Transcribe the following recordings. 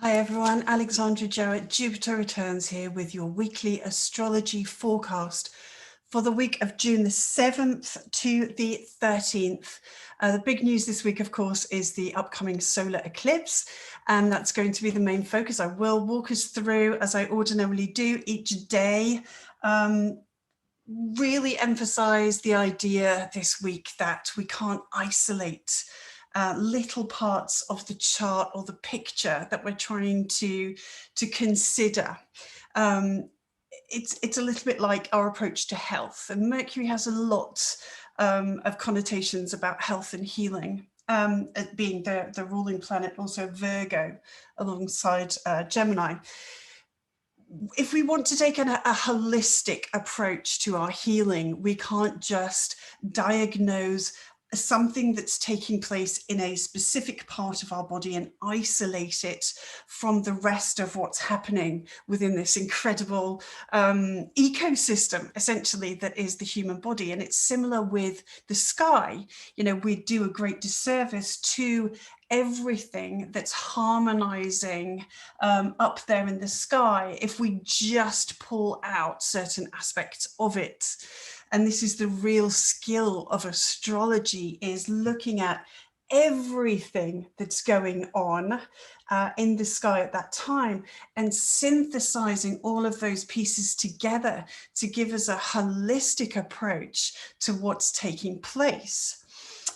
Hi everyone, Alexandra Jarrett, Jupiter Returns here with your weekly astrology forecast for the week of June the 7th to the 13th. The big news this week, of course, is the upcoming solar eclipse, and that's going to be the main focus. I will walk us through, as I ordinarily do each day, really emphasize the idea this week that we can't isolate little parts of the chart or the picture that we're trying to consider. It's a little bit like our approach to health, and Mercury has a lot of connotations about health and healing, being the ruling planet, also Virgo alongside Gemini. If we want to take a holistic approach to our healing, we can't just diagnose something that's taking place in a specific part of our body and isolate it from the rest of what's happening within this incredible ecosystem, essentially, that is the human body. And it's similar with the sky. You know, we do a great disservice to everything that's harmonizing up there in the sky if we just pull out certain aspects of it. And this is the real skill of astrology, is looking at everything that's going on in the sky at that time and synthesizing all of those pieces together to give us a holistic approach to what's taking place.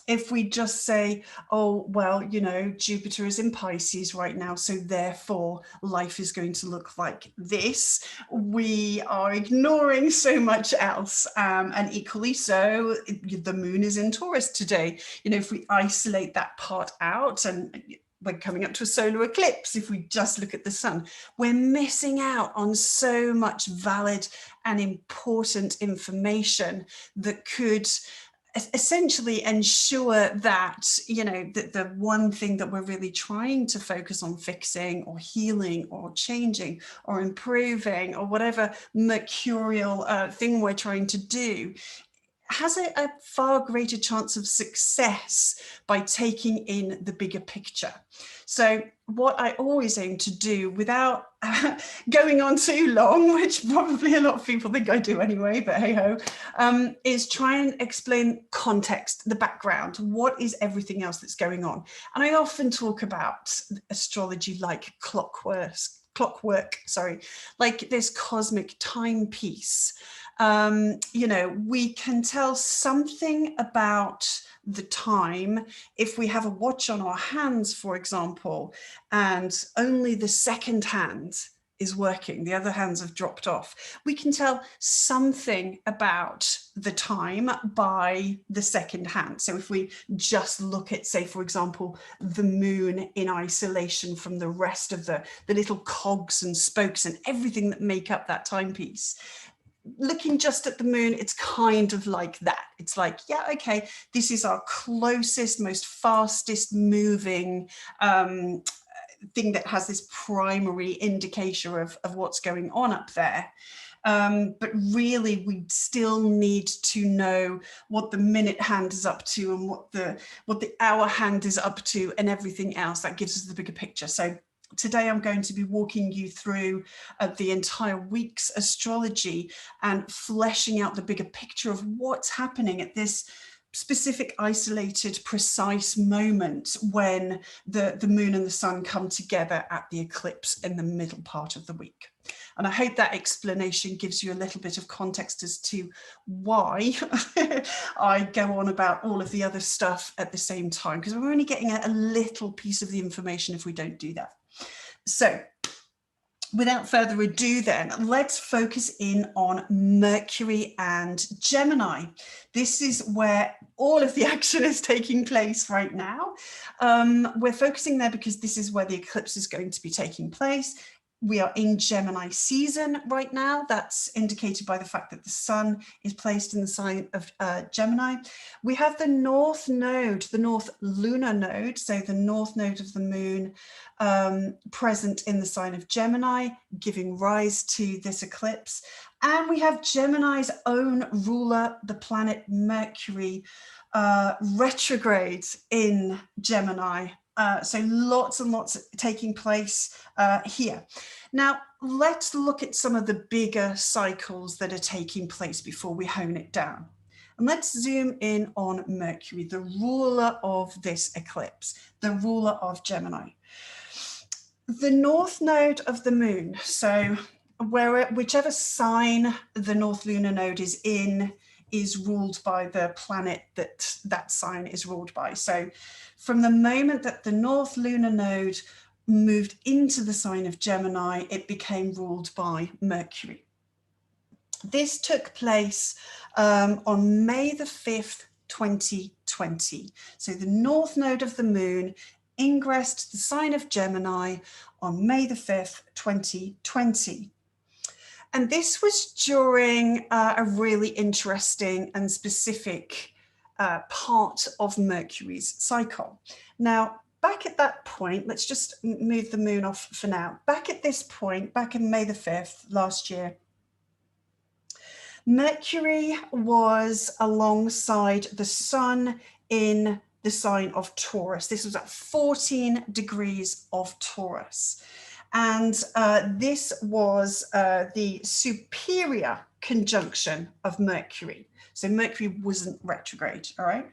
If we just say, oh, well, you know, Jupiter is in Pisces right now, so therefore life is going to look like this, we are ignoring so much else. And equally so, the moon is in Taurus today. You know, if we isolate that part out, and we're coming up to a solar eclipse, if we just look at the sun, we're missing out on so much valid and important information that could essentially ensure that, you know, that the one thing that we're really trying to focus on fixing or healing or changing or improving or whatever mercurial thing we're trying to do has a far greater chance of success by taking in the bigger picture. So what I always aim to do, without going on too long, which probably a lot of people think I do anyway, but hey ho, is try and explain context, the background, what is everything else that's going on. And I often talk about astrology like clockwork, like this cosmic timepiece. You know, we can tell something about the time if we have a watch on our hands, for example, and only the second hand is working, the other hands have dropped off. We can tell something about the time by the second hand. So if we just look at, say, for example, the moon in isolation from the rest of the little cogs and spokes and everything that make up that timepiece, looking just at the moon, it's kind of like that. It's like, yeah, okay, this is our closest, most fastest moving thing that has this primary indicator of what's going on up there. But really, we still need to know what the minute hand is up to and what the hour hand is up to and everything else. That gives us the bigger picture. So today I'm going to be walking you through the entire week's astrology and fleshing out the bigger picture of what's happening at this specific, isolated, precise moment when the moon and the sun come together at the eclipse in the middle part of the week. And I hope that explanation gives you a little bit of context as to why I go on about all of the other stuff at the same time, because we're only getting a little piece of the information if we don't do that. So without further ado then, let's focus in on Mercury and Gemini. This is where all of the action is taking place right now. We're focusing there because this is where the eclipse is going to be taking place. We are in Gemini season right now. That's indicated by the fact that the sun is placed in the sign of Gemini. We have the north node, the north lunar node, so the north node of the moon present in the sign of Gemini, giving rise to this eclipse. And we have Gemini's own ruler, the planet Mercury, retrograde in Gemini So lots and lots taking place here. Now, let's look at some of the bigger cycles that are taking place before we hone it down. And let's zoom in on Mercury, the ruler of this eclipse, the ruler of Gemini. The north node of the moon, so whichever sign the north lunar node is in, is ruled by the planet that sign is ruled by. So from the moment that the north lunar node moved into the sign of Gemini, it became ruled by Mercury. This took place on May the 5th, 2020. So the north node of the moon ingressed the sign of Gemini on May the 5th, 2020. And this was during a really interesting and specific part of Mercury's cycle. Now, back at that point, let's just move the moon off for now. Back at this point, back in May the 5th last year, Mercury was alongside the sun in the sign of Taurus. This was at 14 degrees of Taurus. And this was the superior conjunction of Mercury. So Mercury wasn't retrograde, all right?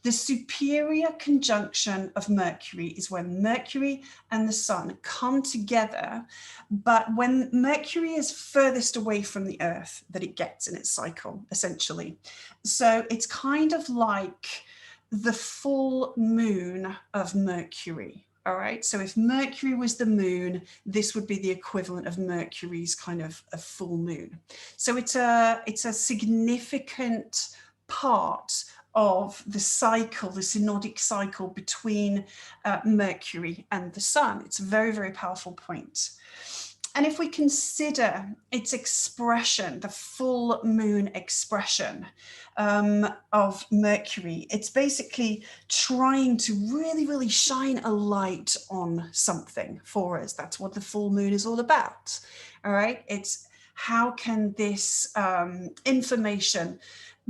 The superior conjunction of Mercury is when Mercury and the sun come together, but when Mercury is furthest away from the Earth that it gets in its cycle, essentially. So it's kind of like the full moon of Mercury. All right, so if Mercury was the moon, this would be the equivalent of Mercury's kind of a full moon. So it's a significant part of the cycle, the synodic cycle between Mercury and the sun. It's a very, very powerful point. And if we consider its expression, the full moon expression of Mercury, it's basically trying to really, really shine a light on something for us. That's what the full moon is all about. All right. It's how can this information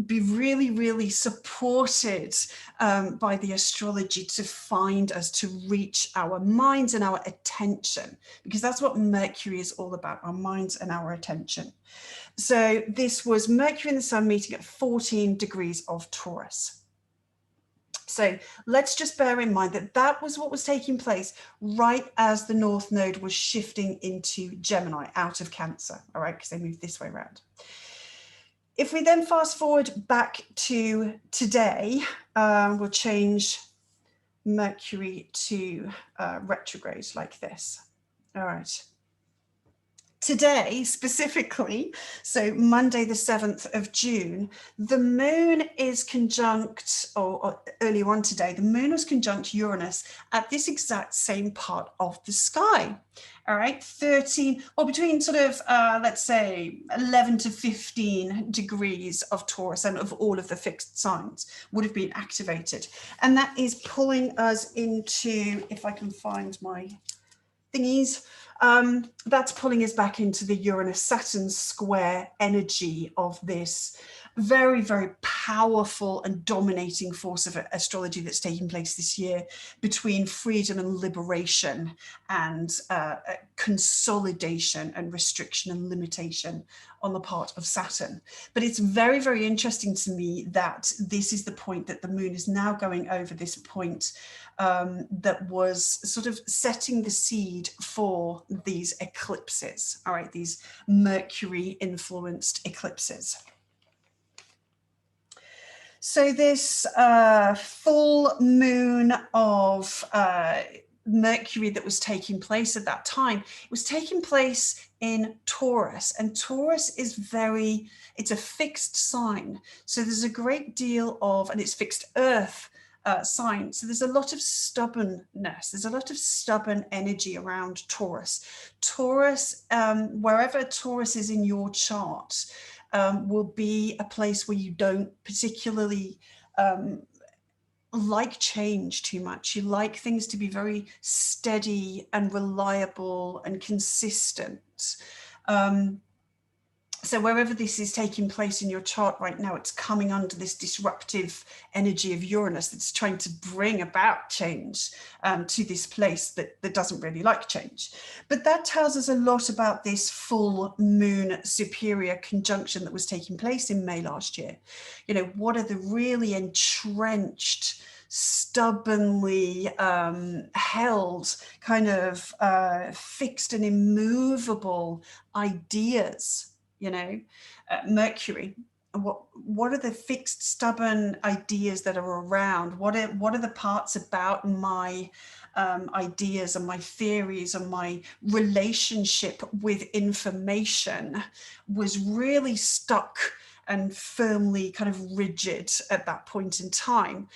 be really, really supported by the astrology to find us, to reach our minds and our attention, because that's what Mercury is all about, our minds and our attention. So this was Mercury and the sun meeting at 14 degrees of Taurus. So let's just bear in mind that that was what was taking place right as the North Node was shifting into Gemini, out of Cancer, all right, because they moved this way around. If we then fast forward back to today, we'll change Mercury to retrograde like this. All right. Today, specifically, so Monday the 7th of June, the moon is conjunct, or earlier on today, the moon was conjunct Uranus at this exact same part of the sky. All right, 13, or between sort of, let's say, 11 to 15 degrees of Taurus, and of all of the fixed signs would have been activated. And that is pulling us into, if I can find my thingies, that's pulling us back into the Uranus-Saturn square energy of this very, very powerful and dominating force of astrology that's taking place this year between freedom and liberation and consolidation and restriction and limitation on the part of Saturn. But it's very, very interesting to me that this is the point that the moon is now going over, this point that was sort of setting the seed for these eclipses, all right, these Mercury influenced eclipses. So this full moon of Mercury that was taking place at that time, it was taking place in Taurus, and Taurus is it's a fixed sign. So there's a great deal of, and it's fixed earth sign. So there's a lot of stubbornness. There's a lot of stubborn energy around Taurus. Taurus, wherever Taurus is in your chart, will be a place where you don't particularly like change too much. You like things to be very steady and reliable and consistent. So wherever this is taking place in your chart right now, it's coming under this disruptive energy of Uranus that's trying to bring about change to this place that doesn't really like change. But that tells us a lot about this full moon superior conjunction that was taking place in May last year. You know, what are the really entrenched, stubbornly held, kind of fixed and immovable ideas? You know, Mercury. What are the fixed, stubborn ideas that are around? What are the parts about my ideas and my theories and my relationship with information was really stuck and firmly kind of rigid at that point in time?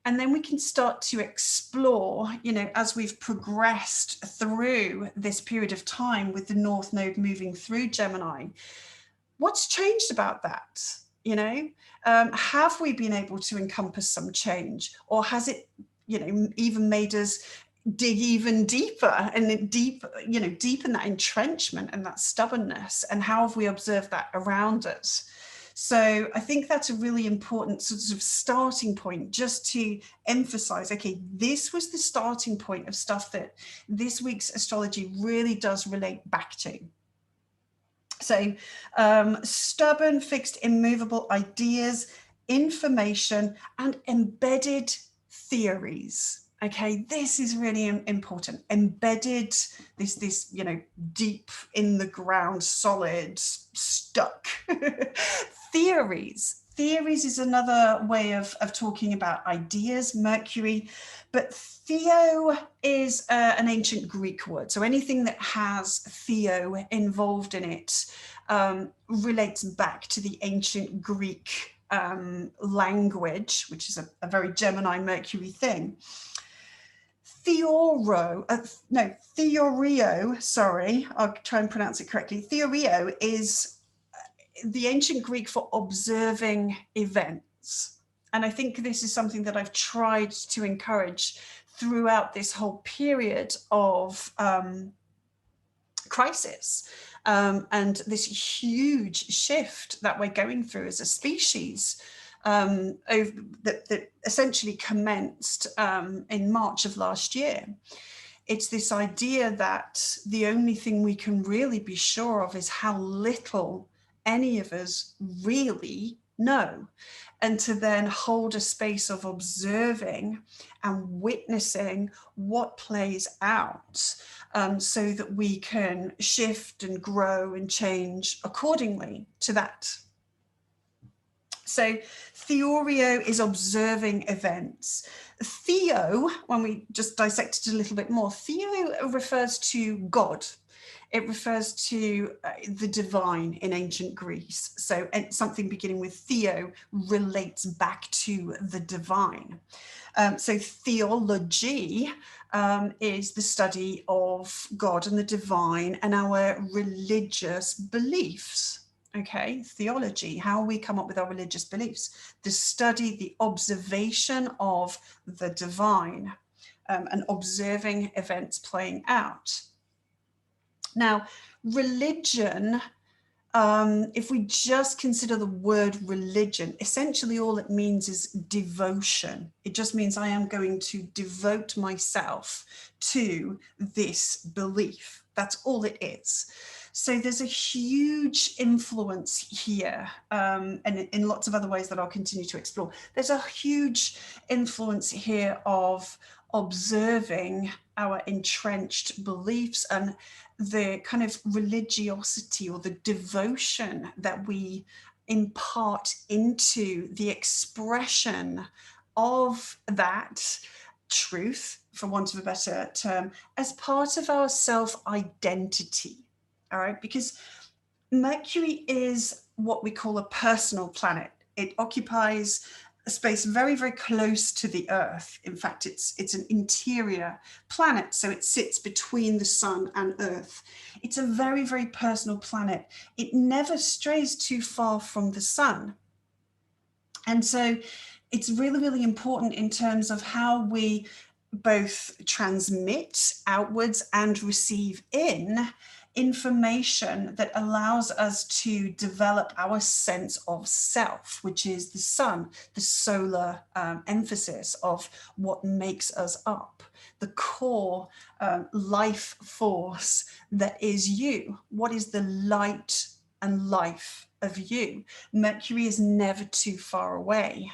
And then we can start to explore, you know, as we've progressed through this period of time with the North Node moving through Gemini, what's changed about that? You know, have we been able to encompass some change, or has it, you know, even made us dig even deeper and deepen that entrenchment and that stubbornness? And how have we observed that around us? So I think that's a really important sort of starting point, just to emphasize, okay, this was the starting point of stuff that this week's astrology really does relate back to. So stubborn, fixed, immovable ideas, information, and embedded theories. Okay, this is really important. Embedded, this you know, deep in the ground, solid, stuck theories. Theories is another way of talking about ideas, Mercury, but theo is an ancient Greek word. So anything that has theo involved in it relates back to the ancient Greek language, which is a very Gemini Mercury thing. Theorio, sorry, I'll try and pronounce it correctly. Theorio is the ancient Greek for observing events. And I think this is something that I've tried to encourage throughout this whole period of crisis and this huge shift that we're going through as a species, that essentially commenced in March of last year. It's this idea that the only thing we can really be sure of is how little any of us really know, and to then hold a space of observing and witnessing what plays out, so that we can shift and grow and change accordingly to that. So theorio is observing events. Theo, when we just dissect it a little bit more, theo refers to God. It refers to the divine in ancient Greece. So something beginning with theo relates back to the divine. So theology is the study of God and the divine and our religious beliefs. Okay, theology, how we come up with our religious beliefs, the study, the observation of the divine, and observing events playing out. Now, religion, if we just consider the word religion, essentially all it means is devotion. It just means I am going to devote myself to this belief. That's all it is. So there's a huge influence here, and in lots of other ways that I'll continue to explore. There's a huge influence here of observing our entrenched beliefs and the kind of religiosity or the devotion that we impart into the expression of that truth, for want of a better term, as part of our self-identity. All right, because Mercury is what we call a personal planet. It occupies a space very, very close to the Earth. In fact, it's an interior planet, so it sits between the Sun and Earth. It's a very, very personal planet. It never strays too far from the Sun. And so it's really, really important in terms of how we both transmit outwards and receive in information that allows us to develop our sense of self, which is the sun, the solar emphasis of what makes us up, the core life force that is you. What is the light and life of you? Mercury is never too far away.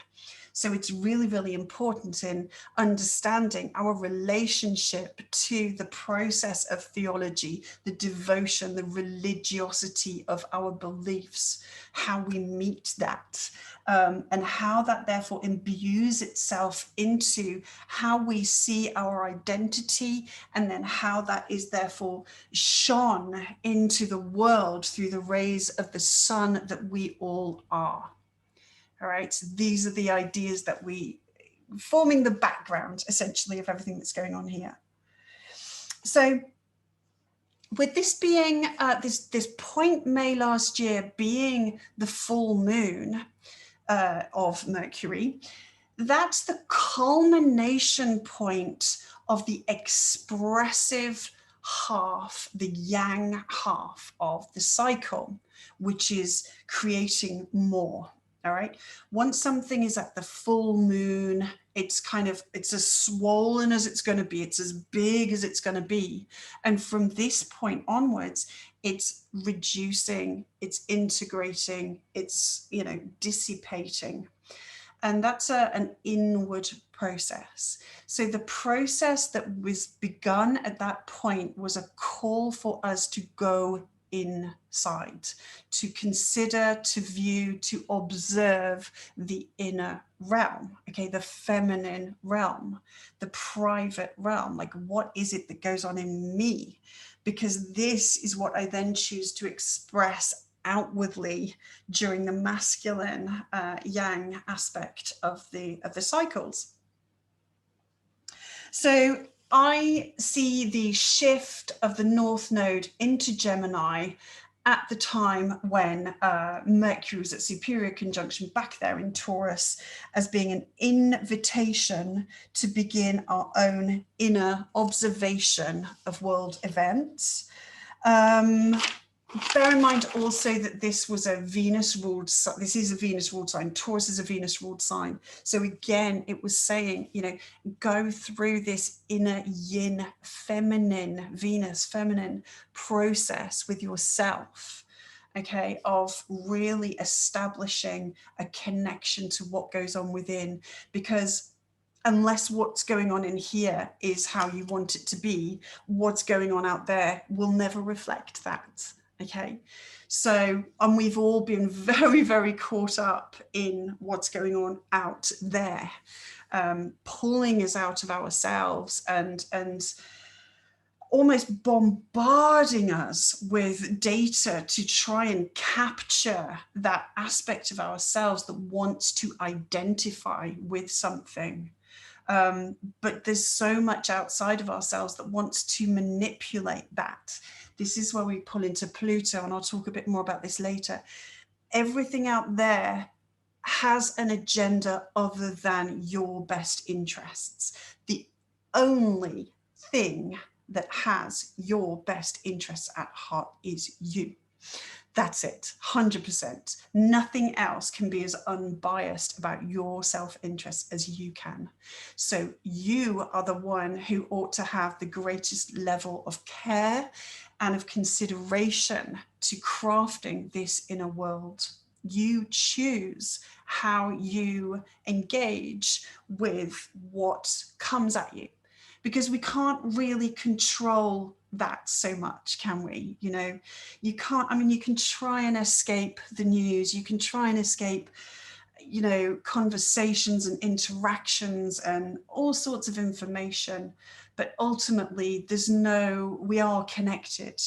So it's really, really important in understanding our relationship to the process of theology, the devotion, the religiosity of our beliefs, how we meet that, and how that therefore imbues itself into how we see our identity, and then how that is therefore shone into the world through the rays of the sun that we all are. All right, so these are the ideas that forming the background essentially of everything that's going on here. So with this being this point May last year being the full moon of Mercury, that's the culmination point of the expressive half, the yang half of the cycle, which is creating more. All right. Once something is at the full moon, it's as swollen as it's going to be. It's as big as it's going to be. And from this point onwards, it's reducing, it's integrating, it's, dissipating. And that's an inward process. So the process that was begun at that point was a call for us to go inside, to consider, to view, to observe the inner realm, okay, the feminine realm, the private realm. Like, what is it that goes on in me? Because this is what I then choose to express outwardly during the masculine yang aspect of the cycles. So I see the shift of the North Node into Gemini at the time when Mercury was at superior conjunction back there in Taurus, as being an invitation to begin our own inner observation of world events. Bear in mind also that this was a Venus-ruled, this is a Venus-ruled sign. Taurus is a Venus-ruled sign. So again, it was saying, go through this inner yin, feminine, Venus, feminine process with yourself, okay, of really establishing a connection to what goes on within. Because unless what's going on in here is how you want it to be, what's going on out there will never reflect that. Okay, so we've all been very, very caught up in what's going on out there, pulling us out of ourselves and almost bombarding us with data to try and capture that aspect of ourselves that wants to identify with something. But there's so much outside of ourselves that wants to manipulate that. This is where we pull into Pluto, and I'll talk a bit more about this later. Everything out there has an agenda other than your best interests. The only thing that has your best interests at heart is you. That's it, 100%. Nothing else can be as unbiased about your self-interest as you can. So you are the one who ought to have the greatest level of care and of consideration to crafting this inner world. You choose how you engage with what comes at you, because we can't really control that so much, can we? You can't, you can try and escape the news, you can try and escape, conversations and interactions and all sorts of information, but ultimately we are connected.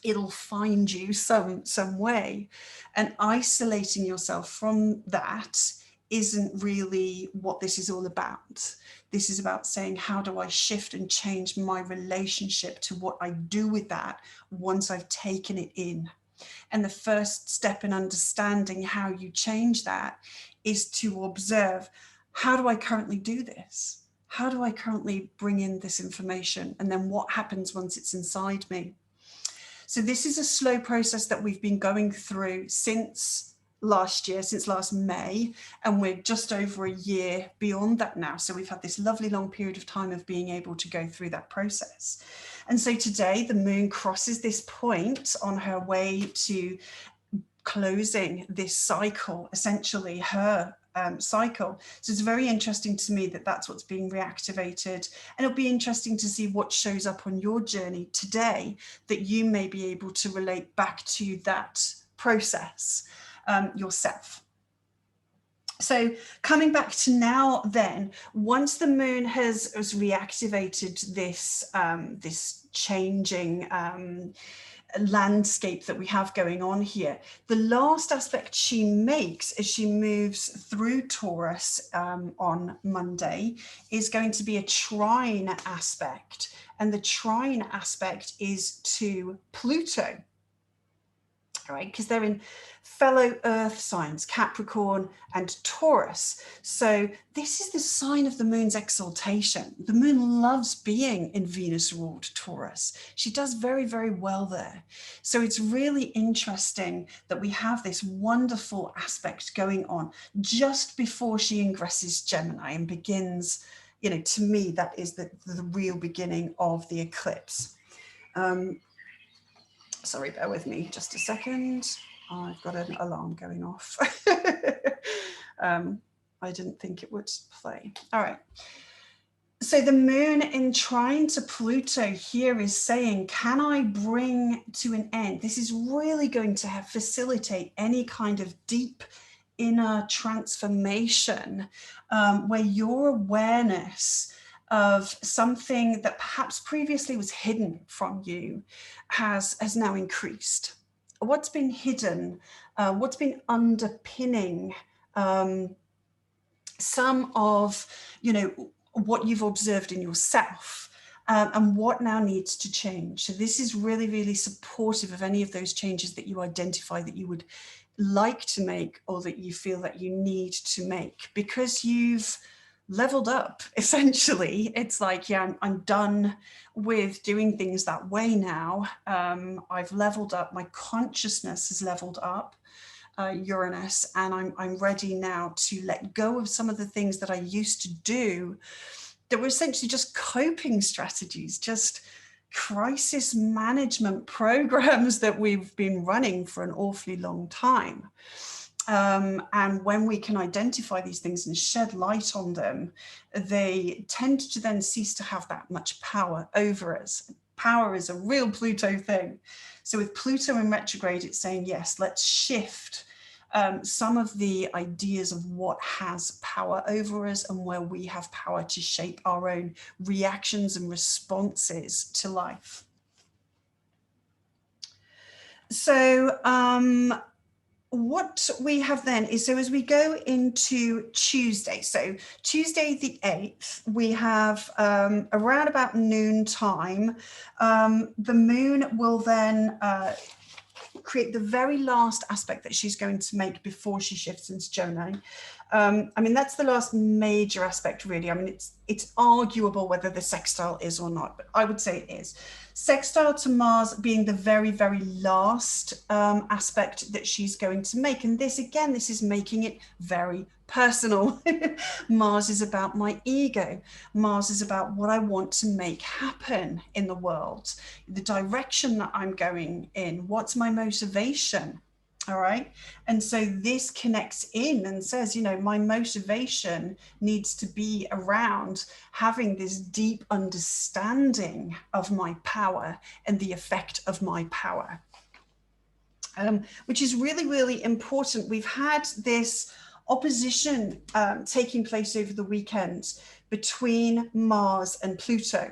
It'll find you some way, and isolating yourself from that isn't really what this is all about. This is about saying, how do I shift and change my relationship to what I do with that once I've taken it in? And the first step in understanding how you change that is to observe, how do I currently do this? How do I currently bring in this information? And then what happens once it's inside me? So this is a slow process that we've been going through since last year, since last May, and we're just over a year beyond that now. So we've had this lovely long period of time of being able to go through that process. And so today the moon crosses this point on her way to closing this cycle, essentially her cycle. So it's very interesting to me that that's what's being reactivated, and it'll be interesting to see what shows up on your journey today that you may be able to relate back to that process yourself. So coming back to now then, once the moon has reactivated this this changing landscape that we have going on here, the last aspect she makes as she moves through Taurus on Monday is going to be a trine aspect, and the trine aspect is to Pluto. All right, because they're in fellow earth signs, Capricorn and Taurus. So this is the sign of the moon's exaltation. The moon loves being in Venus ruled Taurus. She does very, very well there. So it's really interesting that we have this wonderful aspect going on just before she ingresses Gemini and begins, you know, to me, that is the real beginning of the eclipse. Sorry, bear with me just a second. I've got an alarm going off. I didn't think it would play. All right. So the moon in trine to Pluto here is saying, can I bring to an end? This is really going to facilitate any kind of deep inner transformation where your awareness of something that perhaps previously was hidden from you has now increased. What's been hidden, what's been underpinning some of, you know, what you've observed in yourself, and what now needs to change. So this is really, really supportive of any of those changes that you identify that you would like to make, or that you feel that you need to make, because you've leveled up. Essentially, it's like, yeah, I'm done with doing things that way now. I've leveled up, my consciousness has leveled up, Uranus, and I'm ready now to let go of some of the things that I used to do that were essentially just coping strategies, just crisis management programs that we've been running for an awfully long time. And when we can identify these things and shed light on them, they tend to then cease to have that much power over us. Power is a real Pluto thing. So with Pluto in retrograde, it's saying, yes, let's shift some of the ideas of what has power over us and where we have power to shape our own reactions and responses to life. So what we have then is, so as we go into Tuesday, so Tuesday the 8th, we have around about noon time, the moon will then create the very last aspect that she's going to make before she shifts into Gemini. I mean, that's the last major aspect, really. I mean, it's arguable whether the sextile is or not, but I would say it is. Sextile to Mars being the very, very last aspect that she's going to make. And this, again, this is making it very personal. Mars is about my ego. Mars is about what I want to make happen in the world, the direction that I'm going in, what's my motivation. All right. And so this connects in and says, you know, my motivation needs to be around having this deep understanding of my power and the effect of my power, which is really, really important. We've had this opposition taking place over the weekend between Mars and Pluto.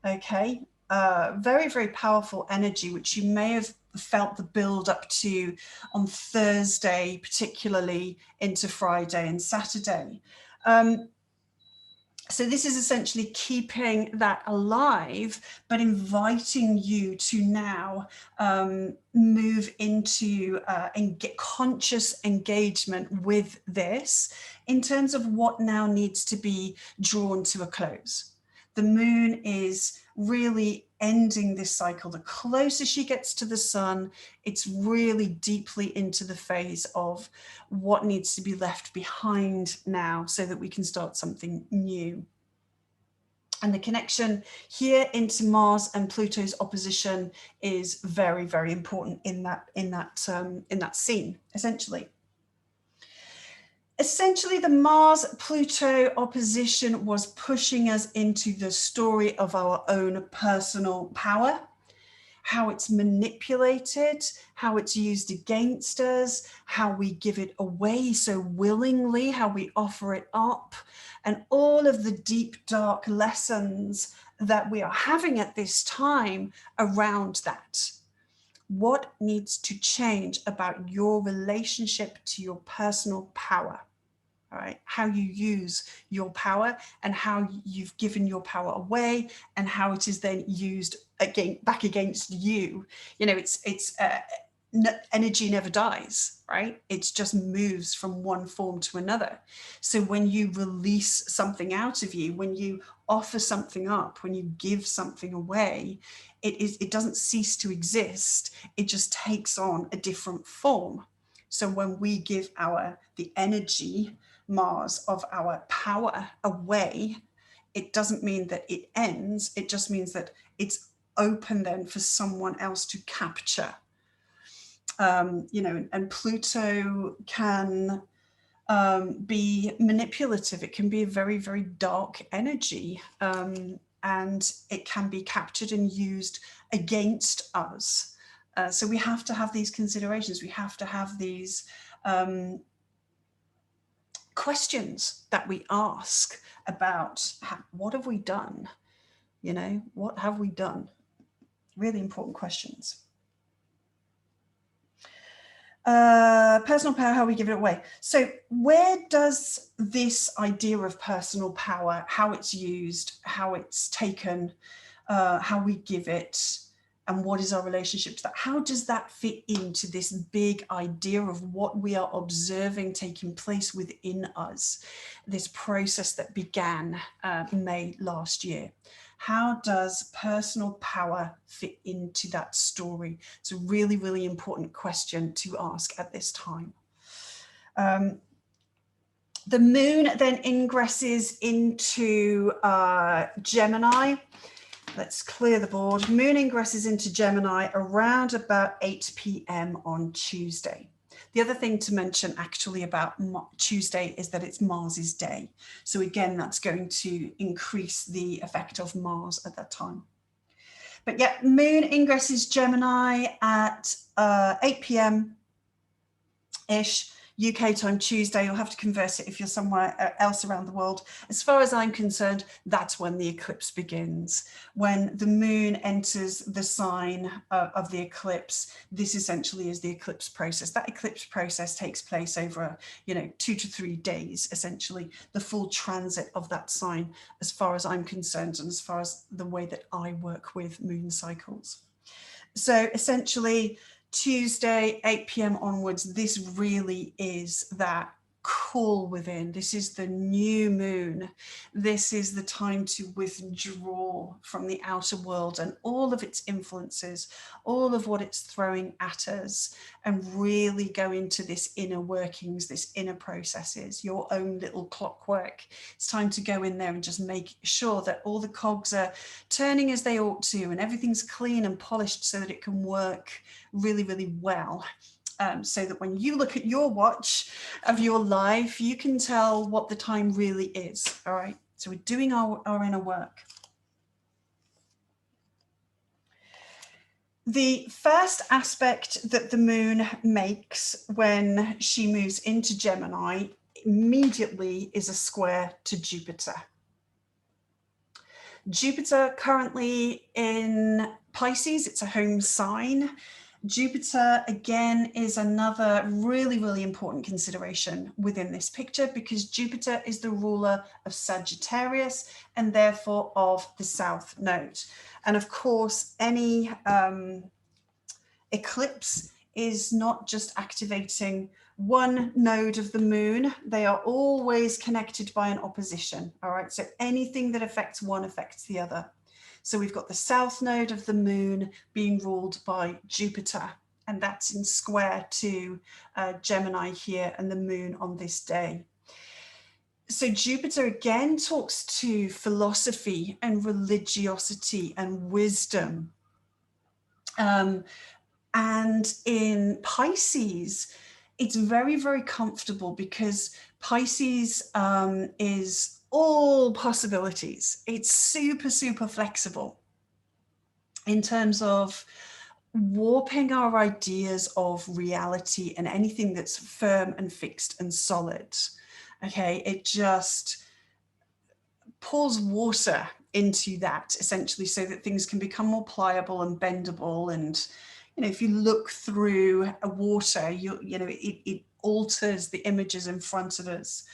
Okay. Very, very powerful energy, which you may have felt the build up to on Thursday, particularly into Friday and Saturday. So this is essentially keeping that alive, but inviting you to now move into and get conscious engagement with this in terms of what now needs to be drawn to a close. The moon is really ending this cycle. The closer she gets to the sun, it's really deeply into the phase of what needs to be left behind now so that we can start something new. And the connection here into Mars and Pluto's opposition is very, very important in that scene, essentially. Essentially, the Mars-Pluto opposition was pushing us into the story of our own personal power, how it's manipulated, how it's used against us, how we give it away so willingly, how we offer it up, and all of the deep, dark lessons that we are having at this time around that. What needs to change about your relationship to your personal power? All right, how you use your power and how you've given your power away and how it is then used again back against you. You know, energy never dies, right? It just moves from one form to another. So when you release something out of you, when you offer something up, when you give something away, it doesn't cease to exist. It just takes on a different form. So when we give the energy, Mars, of our power away, it doesn't mean that it ends. It just means that it's open then for someone else to capture. You know, and Pluto can be manipulative. It can be a very, very dark energy, and it can be captured and used against us. So we have to have these considerations. We have to have these questions that we ask about what have we done? You know, what have we done? Really important questions. Personal power, how we give it away. So where does this idea of personal power, how it's used, how it's taken, how we give it, and what is our relationship to that? How does that fit into this big idea of what we are observing taking place within us, this process that began May last year? How does personal power fit into that story? It's a really, really important question to ask at this time. The moon then ingresses into Gemini. Let's clear the board. Moon ingresses into Gemini around about 8 p.m. on Tuesday. The other thing to mention actually about Tuesday is that it's Mars's day. So again, that's going to increase the effect of Mars at that time. But yeah, Moon ingresses Gemini at 8 p.m.-ish. UK time Tuesday. You'll have to convert it if you're somewhere else around the world. As far as I'm concerned, that's when the eclipse begins. When the moon enters the sign of the eclipse, this essentially is the eclipse process. That eclipse process takes place over, 2 to 3 days, essentially, the full transit of that sign, as far as I'm concerned, and as far as the way that I work with moon cycles. So essentially, Tuesday, 8 p.m. onwards, this really is that call within. This is the new moon. This is the time to withdraw from the outer world and all of its influences, all of what it's throwing at us, and really go into this inner workings, this inner processes, your own little clockwork. It's time to go in there and just make sure that all the cogs are turning as they ought to, and everything's clean and polished so that it can work really, really well. So that when you look at your watch of your life, you can tell what the time really is. All right. So we're doing our inner work. The first aspect that the moon makes when she moves into Gemini immediately is a square to Jupiter. Jupiter currently in Pisces, it's a home sign. Jupiter, again, is another really, really important consideration within this picture, because Jupiter is the ruler of Sagittarius and therefore of the South Node. And of course, any eclipse is not just activating one node of the moon. They are always connected by an opposition. All right. So anything that affects one affects the other. So we've got the south node of the moon being ruled by Jupiter, and that's in square to Gemini here and the moon on this day. So Jupiter again talks to philosophy and religiosity and wisdom. And in Pisces, it's very, very comfortable because Pisces is all possibilities. It's super, super flexible in terms of warping our ideas of reality and anything that's firm and fixed and solid. Okay, it just pours water into that essentially so that things can become more pliable and bendable. And you know, if you look through a water, you know it alters the images in front of us.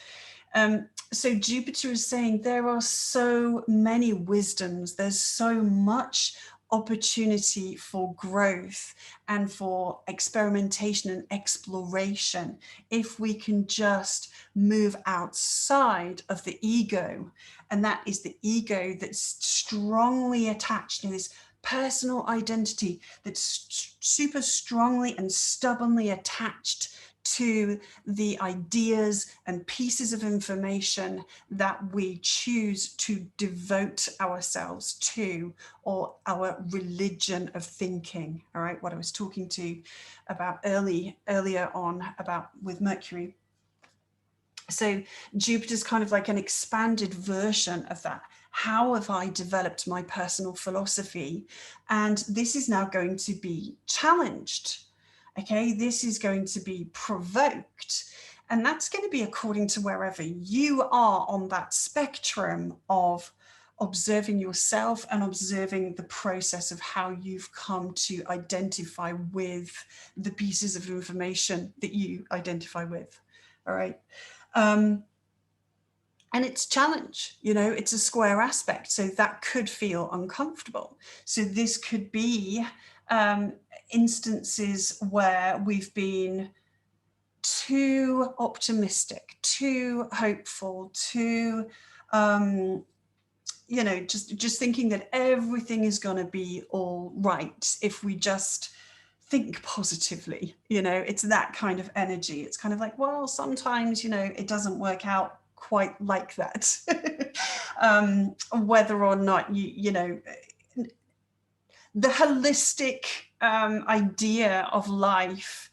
So Jupiter is saying there are so many wisdoms, there's so much opportunity for growth and for experimentation and exploration if we can just move outside of the ego. And that is the ego that's strongly attached to this personal identity, that's super strongly and stubbornly attached to the ideas and pieces of information that we choose to devote ourselves to, or our religion of thinking. All right, what I was talking to about earlier on about with Mercury. So Jupiter's kind of like an expanded version of that. How have I developed my personal philosophy? And this is now going to be challenged. Okay, this is going to be provoked. And that's going to be according to wherever you are on that spectrum of observing yourself and observing the process of how you've come to identify with the pieces of information that you identify with. All right. And it's challenge, you know, it's a square aspect. So that could feel uncomfortable. So this could be instances where we've been too optimistic, too hopeful, too, you know, just thinking that everything is going to be all right if we just think positively. You know, it's that kind of energy. It's kind of like, well, sometimes, you know, it doesn't work out quite like that. Whether or not you know, the holistic idea of life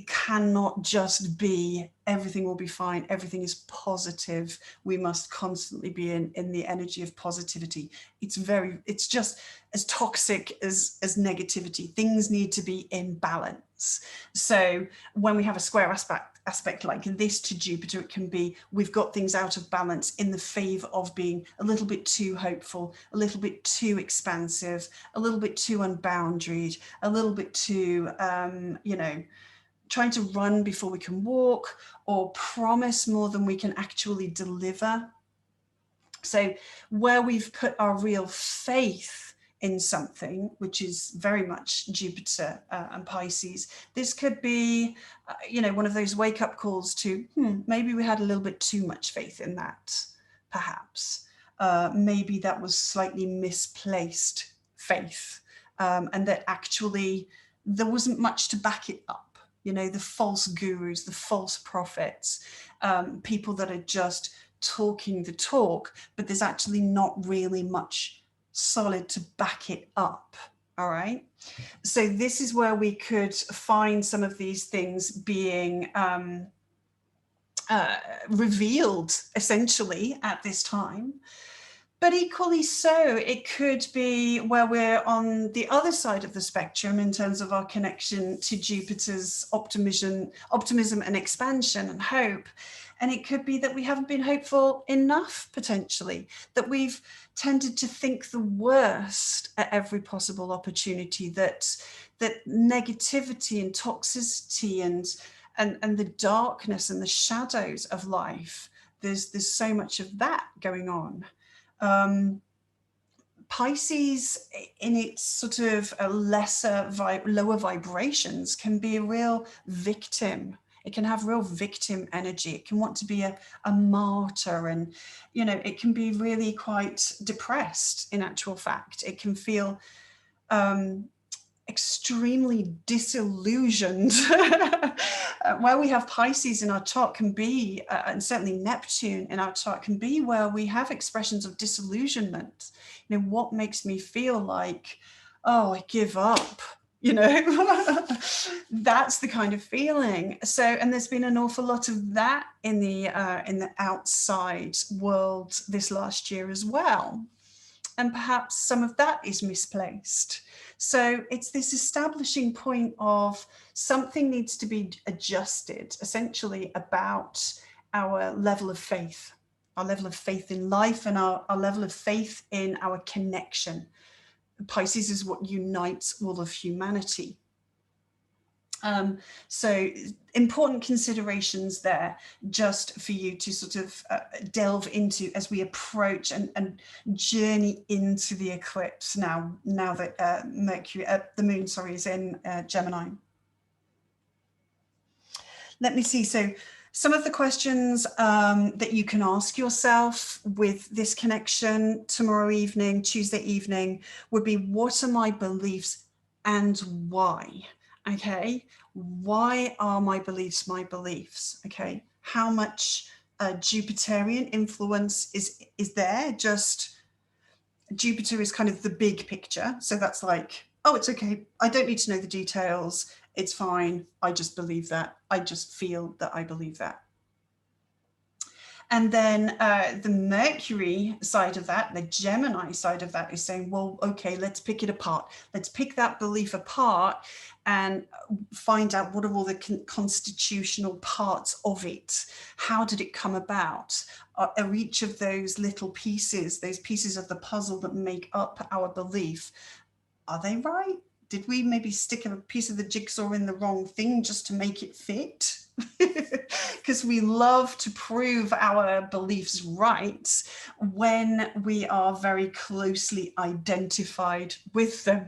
cannot just be everything will be fine, everything is positive, we must constantly be in the energy of positivity. It's just as toxic as negativity. Things need to be in balance. So when we have a square aspect like this to Jupiter, it can be we've got things out of balance in the favor of being a little bit too hopeful, a little bit too expansive, a little bit too unboundaried, a little bit too you know, trying to run before we can walk, or promise more than we can actually deliver. So where we've put our real faith in something, which is very much Jupiter and Pisces, this could be, you know, one of those wake-up calls to, maybe we had a little bit too much faith in that, perhaps. Maybe that was slightly misplaced faith, and that actually there wasn't much to back it up. You know, the false gurus, the false prophets, people that are just talking the talk, but there's actually not really much solid to back it up. All right. So this is where we could find some of these things being revealed essentially at this time. But equally so, it could be where we're on the other side of the spectrum in terms of our connection to Jupiter's optimism and expansion and hope. And it could be that we haven't been hopeful enough, potentially, that we've tended to think the worst at every possible opportunity, that negativity and toxicity and the darkness and the shadows of life, there's so much of that going on. Pisces in its sort of a lower vibrations can be a real victim. It can have real victim energy. It can want to be a martyr, and, you know, it can be really quite depressed in actual fact. It can feel extremely disillusioned. Where we have Pisces in our chart can be, and certainly Neptune in our chart can be, where we have expressions of disillusionment. You know, what makes me feel like, oh, I give up, you know. That's the kind of feeling. So, and there's been an awful lot of that in the outside world this last year as well. And perhaps some of that is misplaced. So it's this establishing point of something needs to be adjusted, essentially, about our level of faith in life, and our level of faith in our connection. Pisces is what unites all of humanity. So important considerations there, just for you to sort of delve into as we approach and journey into the eclipse now that the moon, is in Gemini. Let me see. So some of the questions that you can ask yourself with this connection tomorrow evening, Tuesday evening, would be, what are my beliefs and why? Okay, why are my beliefs my beliefs? Okay, how much Jupiterian influence is there? Just Jupiter is kind of the big picture. So that's like, oh, it's okay. I don't need to know the details. It's fine. I just believe that. I just feel that I believe that. And then the Mercury side of that, the Gemini side of that, is saying, well, okay, let's pick it apart. Let's pick that belief apart and find out what are all the constitutional parts of it. How did it come about? Are each of those little pieces, those pieces of the puzzle that make up our belief, are they right? Did we maybe stick a piece of the jigsaw in the wrong thing just to make it fit? Because we love to prove our beliefs right when we are very closely identified with them.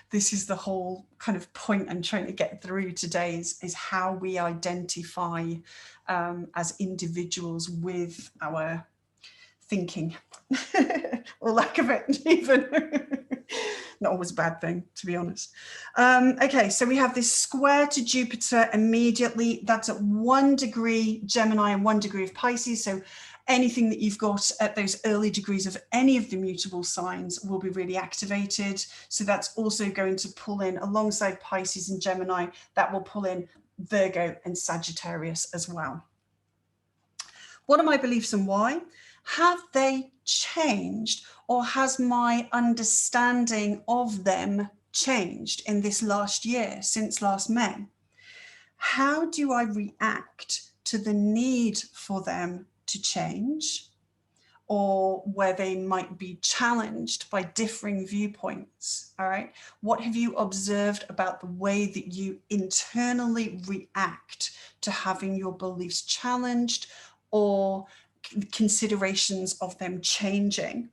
This is the whole kind of point I'm trying to get through today, is how we identify as individuals with our thinking, or lack of it even. Not always a bad thing, to be honest. Okay, so we have this square to Jupiter immediately. That's at 1 degree Gemini and 1 degree of Pisces. So anything that you've got at those early degrees of any of the mutable signs will be really activated. So that's also going to pull in, alongside Pisces and Gemini, that will pull in Virgo and Sagittarius as well. What are my beliefs and why? Have they changed, or has my understanding of them changed in this last year, since last May? How do I react to the need for them to change, or where they might be challenged by differing viewpoints? All right. What have you observed about the way that you internally react to having your beliefs challenged, or considerations of them changing?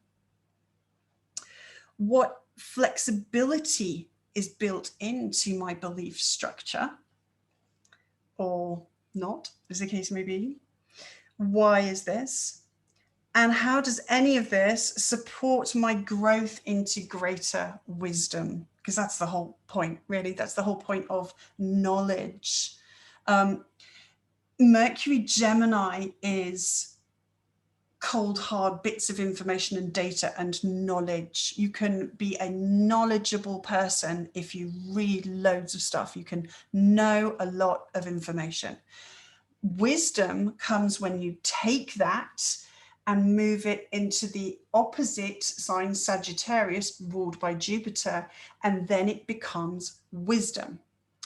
What flexibility is built into my belief structure, or not, as the case may be? Why is this? And how does any of this support my growth into greater wisdom? Because that's the whole point, really. That's the whole point of knowledge. Mercury Gemini is cold, hard bits of information and data and knowledge. You can be a knowledgeable person if you read loads of stuff. You can know a lot of information. Wisdom comes when you take that and move it into the opposite sign, Sagittarius, ruled by Jupiter, and then it becomes wisdom.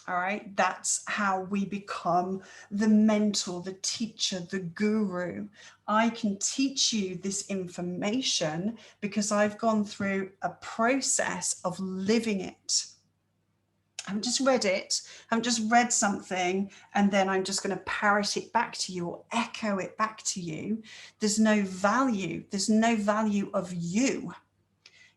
All right, that's how we become the mentor, the teacher, the guru. I can teach you this information because I've gone through a process of living it. I haven't just read it, I haven't just read something and then I'm just going to parrot it back to you or echo it back to you. There's no value of you.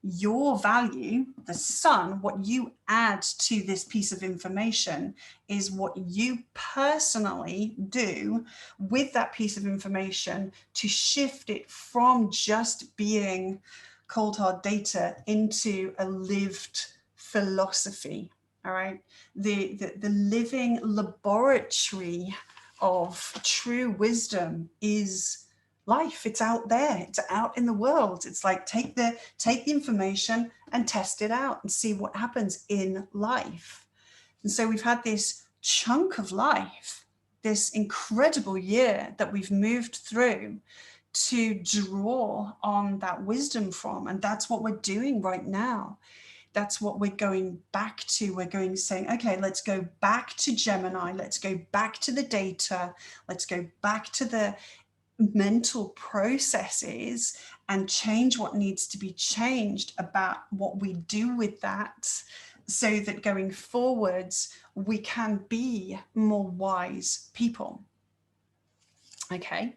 Your value, the sun, what you add to this piece of information is what you personally do with that piece of information to shift it from just being cold hard data into a lived philosophy. All right. The living laboratory of true wisdom is life. It's out there, it's out in the world. It's like take the information and test it out and see what happens in life. And so we've had this chunk of life, this incredible year that we've moved through to draw on that wisdom from. And that's what we're doing right now. That's what we're going back to. We're going saying, okay, let's go back to Gemini. Let's go back to the data. Let's go back to the mental processes and change what needs to be changed about what we do with that, so that going forwards we can be more wise people. Okay,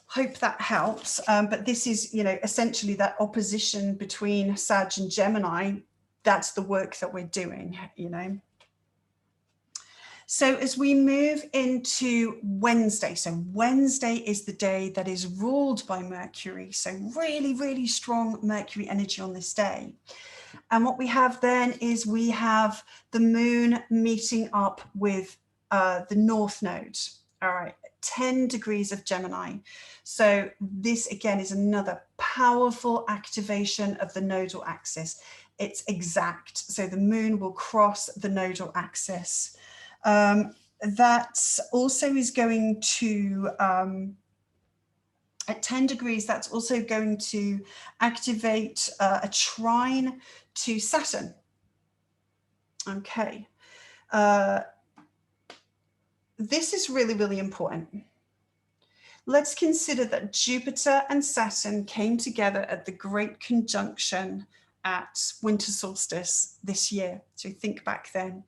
hope that helps. But this is, essentially that opposition between Sag and Gemini. That's the work that we're doing, So as we move into Wednesday, so Wednesday is the day that is ruled by Mercury. So really, really strong Mercury energy on this day. And what we have then is we have the moon meeting up with the North Node. All right, 10 degrees of Gemini. So this again is another powerful activation of the nodal axis. It's exact. So the moon will cross the nodal axis. That also is going to, at 10 degrees, that's also going to activate a trine to Saturn. Okay. This is really, really important. Let's consider that Jupiter and Saturn came together at the Great Conjunction at winter solstice this year. So think back then.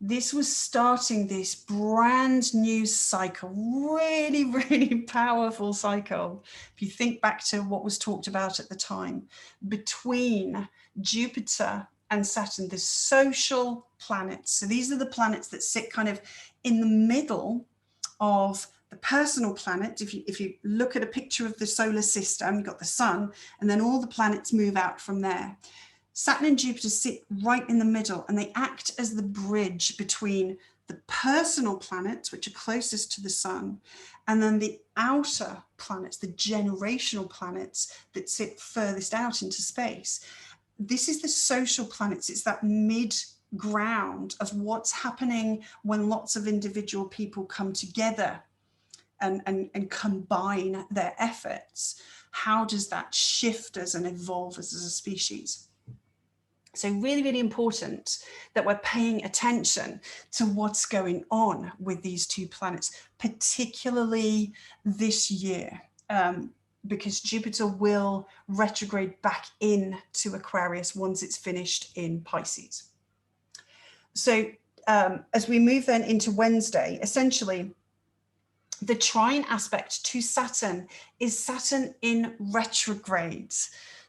This was starting this brand new cycle, really, really powerful cycle. If you think back to what was talked about at the time, between Jupiter and Saturn, the social planets. So these are the planets that sit kind of in the middle of the personal planet. If you look at a picture of the solar system, you've got the sun, and then all the planets move out from there. Saturn and Jupiter sit right in the middle, and they act as the bridge between the personal planets, which are closest to the sun, and then the outer planets, the generational planets that sit furthest out into space. This is the social planets. It's that mid-ground of what's happening when lots of individual people come together and combine their efforts. How does that shift us and evolve us as a species? So really, really important that we're paying attention to what's going on with these two planets, particularly this year, because Jupiter will retrograde back into Aquarius once it's finished in Pisces. So as we move then into Wednesday, essentially, the trine aspect to Saturn is Saturn in retrograde.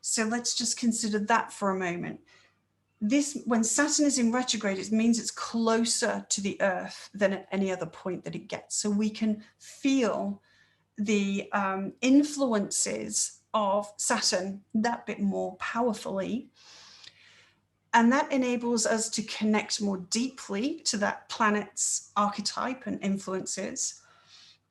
So let's just consider that for a moment. This, when Saturn is in retrograde, it means it's closer to the Earth than at any other point that it gets. So we can feel the influences of Saturn that bit more powerfully. And that enables us to connect more deeply to that planet's archetype and influences.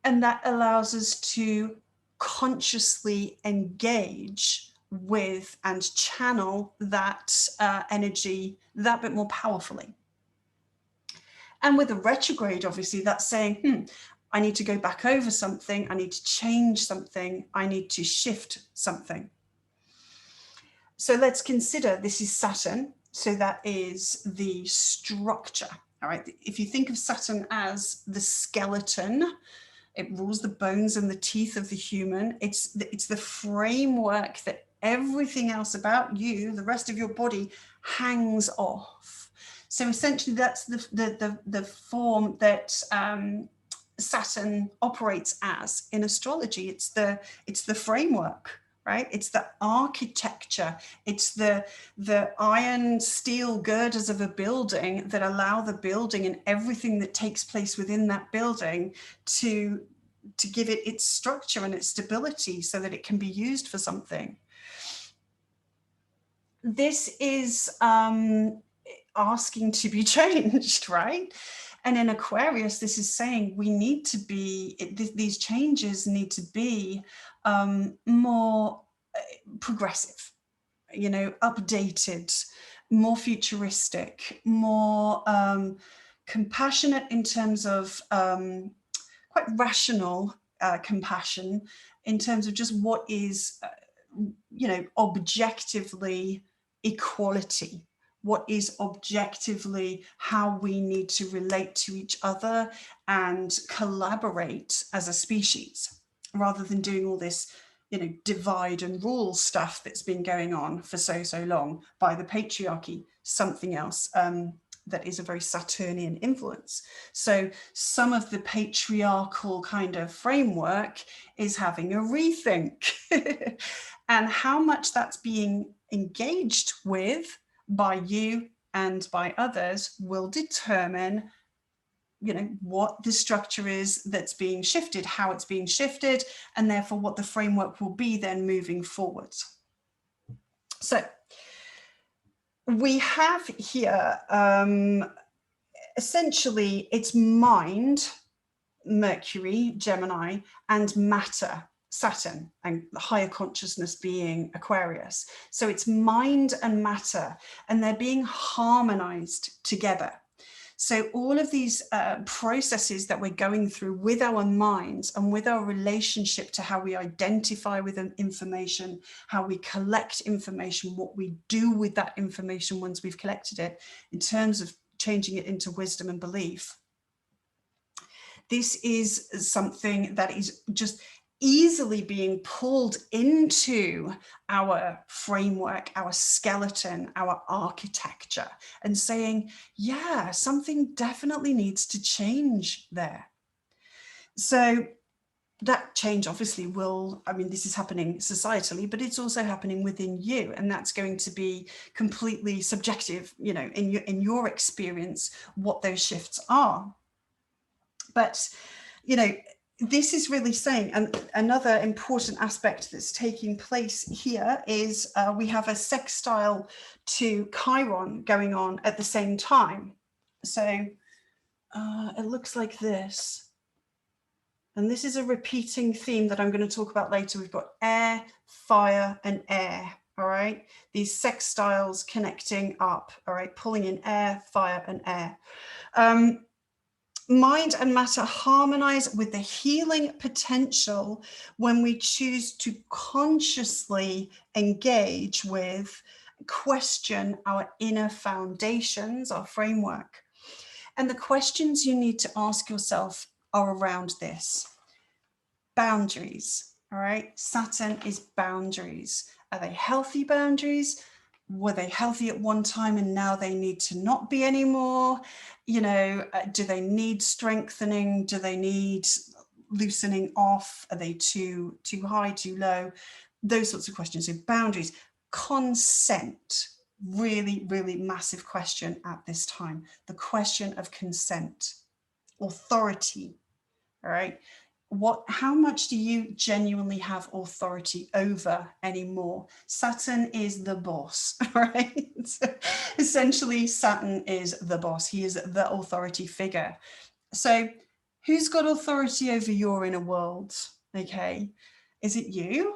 And that allows us to consciously engage with and channel that energy that bit more powerfully. And with a retrograde, obviously, that's saying, I need to go back over something, I need to change something, I need to shift something. So let's consider this is Saturn. So that is the structure. All right. If you think of Saturn as the skeleton, it rules the bones and the teeth of the human. It's the framework that everything else about you, the rest of your body, hangs off. So essentially, that's the form that Saturn operates as in astrology. It's the framework right? It's the architecture. It's the iron steel girders of a building that allow the building and everything that takes place within that building to give it its structure and its stability so that it can be used for something. This is asking to be changed, right? And in Aquarius, this is saying we need to be, these changes need to be more progressive, you know, updated, more futuristic, more compassionate in terms of quite rational compassion in terms of just what is, you know, objectively equality, what is objectively how we need to relate to each other and collaborate as a species, rather than doing all this, you know, divide and rule stuff that's been going on for so long by the patriarchy, something else that is a very Saturnian influence. So some of the patriarchal kind of framework is having a rethink. And how much that's being engaged with by you and by others will determine, you know, what the structure is that's being shifted, how it's being shifted, and therefore what the framework will be then moving forward. So we have here essentially it's mind, Mercury, Gemini, and matter, Saturn, and the higher consciousness being Aquarius. So it's mind and matter, and they're being harmonized together. So all of these processes that we're going through with our minds and with our relationship to how we identify with information, how we collect information, what we do with that information once we've collected it, in terms of changing it into wisdom and belief. This is something that is just easily being pulled into our framework, our skeleton, our architecture, and saying, yeah, something definitely needs to change there. So that change obviously will, I mean, this is happening societally, but it's also happening within you. And that's going to be completely subjective, you know, in your experience, what those shifts are. But, you know, this is really saying, and another important aspect that's taking place here is we have a sextile to Chiron going on at the same time. So it looks like this. And this is a repeating theme that I'm going to talk about later. We've got air, fire, and air. All right. These sextiles connecting up. All right. Pulling in air, fire, and air. Mind and matter harmonize with the healing potential when we choose to consciously engage with, question our inner foundations, our framework. And the questions you need to ask yourself are around this. Boundaries, all right? Saturn is boundaries. Are they healthy boundaries? Were they healthy at one time and now they need to not be anymore? You know, do they need strengthening? Do they need loosening off? Are they too high, too low? Those sorts of questions. So boundaries. Consent, really, really massive question at this time. The question of consent. Authority, all right? How much do you genuinely have authority over anymore? Saturn is the boss, right? So essentially, Saturn is the boss. He is the authority figure. So who's got authority over your inner world? Okay. Is it you?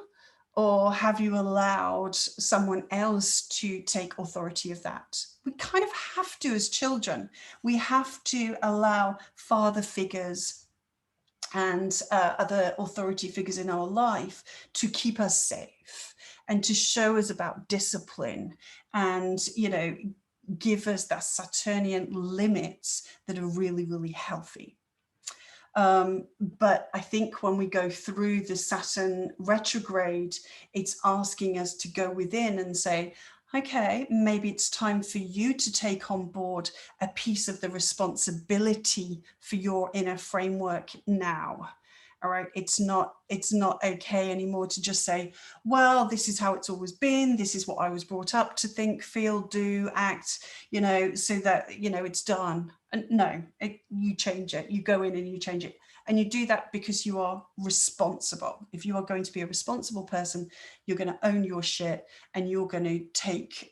Or have you allowed someone else to take authority of that? We kind of have to as children. We have to allow father figures and other authority figures in our life to keep us safe and to show us about discipline and, you know, give us that Saturnian limits that are really, really healthy. But I think when we go through the Saturn retrograde, it's asking us to go within and say, okay, maybe it's time for you to take on board a piece of the responsibility for your inner framework now. All right, it's not okay anymore to just say, well, this is how it's always been, this is what I was brought up to think, feel, do, act, you know, so that, you know, it's done. And no, you change it, you go in and you change it. And you do that because you are responsible. If you are going to be a responsible person, you're going to own your shit, and you're going to take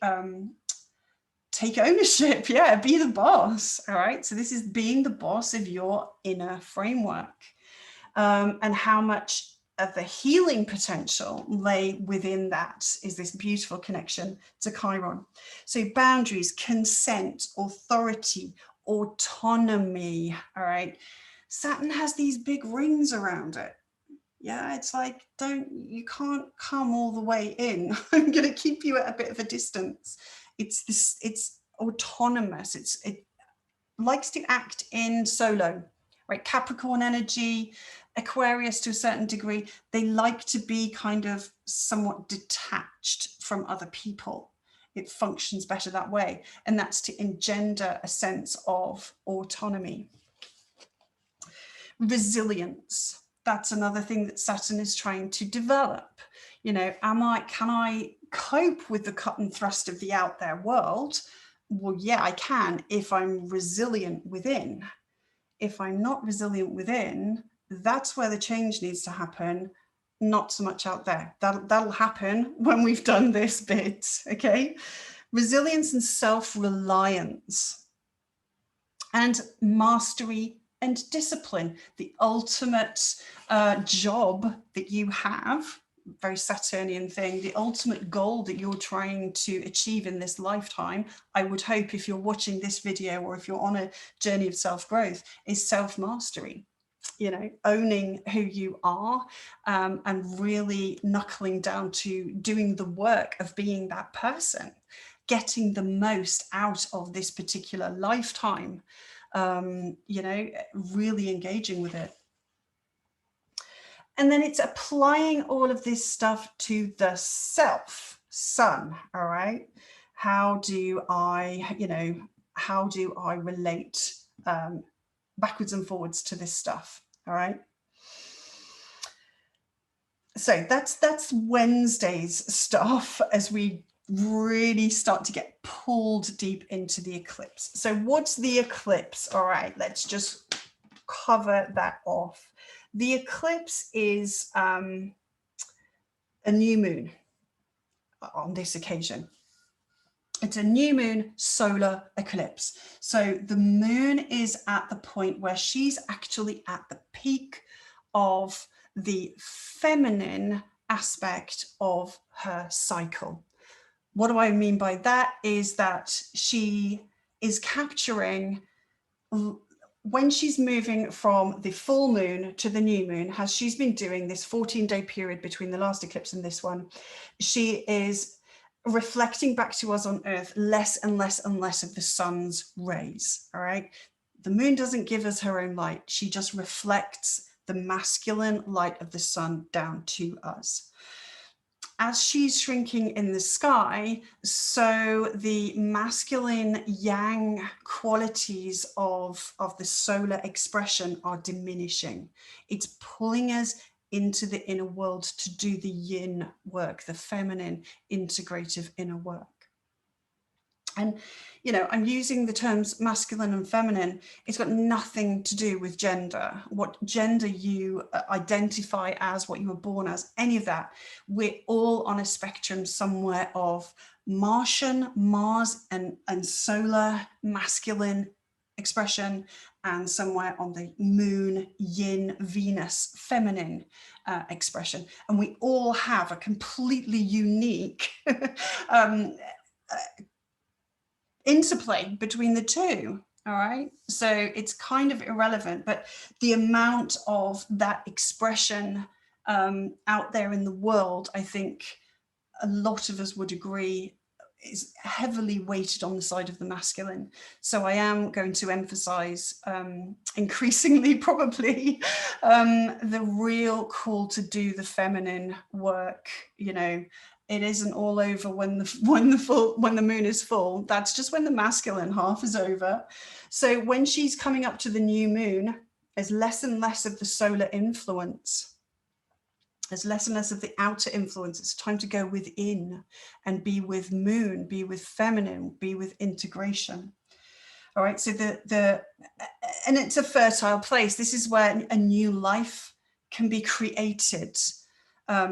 ownership. Yeah, be the boss. All right. So this is being the boss of your inner framework, and how much of the healing potential lay within that is this beautiful connection to Chiron. So boundaries, consent, authority, autonomy. All right. Saturn has these big rings around it. Yeah, it's like, you can't come all the way in. I'm going to keep you at a bit of a distance. It's autonomous. It likes to act in solo, right? Capricorn energy, Aquarius to a certain degree, they like to be kind of somewhat detached from other people. It functions better that way. And that's to engender a sense of autonomy. Resilience. That's another thing that Saturn is trying to develop. You know, can I cope with the cut and thrust of the out there world? Well, yeah, I can if I'm resilient within. If I'm not resilient within, that's where the change needs to happen, not so much out there. That'll happen when we've done this bit, okay? Resilience and self-reliance and mastery and discipline, the ultimate job that you have, very Saturnian thing, the ultimate goal that you're trying to achieve in this lifetime, I would hope, if you're watching this video or if you're on a journey of self-growth, is self-mastery. You know, owning who you are, and really knuckling down to doing the work of being that person, getting the most out of this particular lifetime, you know, really engaging with it. And then it's applying all of this stuff to the self, Sun, all right? How do I, you know, how do I relate backwards and forwards to this stuff, all right? So that's Wednesday's stuff as we really start to get pulled deep into the eclipse. So what's the eclipse? All right, let's just cover that off. The eclipse is a new moon on this occasion. It's a new moon solar eclipse. So the moon is at the point where she's actually at the peak of the feminine aspect of her cycle. What do I mean by that is that she is capturing, when she's moving from the full moon to the new moon, as she's been doing this 14-day period between the last eclipse and this one, she is reflecting back to us on Earth less and less and less of the sun's rays, all right? The moon doesn't give us her own light. She just reflects the masculine light of the sun down to us. As she's shrinking in the sky, so the masculine yang qualities of the solar expression are diminishing. It's pulling us into the inner world to do the yin work, the feminine integrative inner work. And, you know, I'm using the terms masculine and feminine. It's got nothing to do with gender, what gender you identify as, what you were born as, any of that. We're all on a spectrum somewhere of Martian, Mars and solar masculine expression, and somewhere on the moon, yin, Venus, feminine expression. And we all have a completely unique interplay between the two, all right? So it's kind of irrelevant, but the amount of that expression out there in the world, I think a lot of us would agree, is heavily weighted on the side of the masculine. So I am going to emphasize increasingly probably the real call to do the feminine work. You know, it isn't all over when the moon is full. That's just when the masculine half is over. So when she's coming up to the new moon, There's less and less of the solar influence. There's less and less of the outer influence. It's time to go within and be with moon, be with feminine, be with integration. All right, so and it's a fertile place. This is where a new life can be created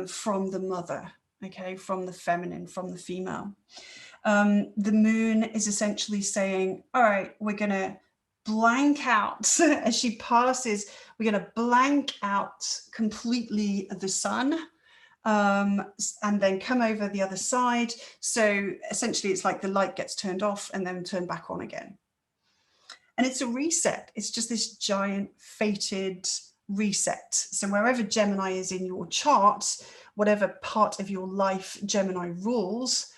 from the mother, okay, from the feminine, from the female. The moon is essentially saying, all right, we're going to blank out as she passes, we're going to blank out completely the sun, and then come over the other side. So essentially it's like the light gets turned off and then turned back on again. And it's a reset. It's just this giant fated reset. So wherever Gemini is in your chart, whatever part of your life Gemini rules,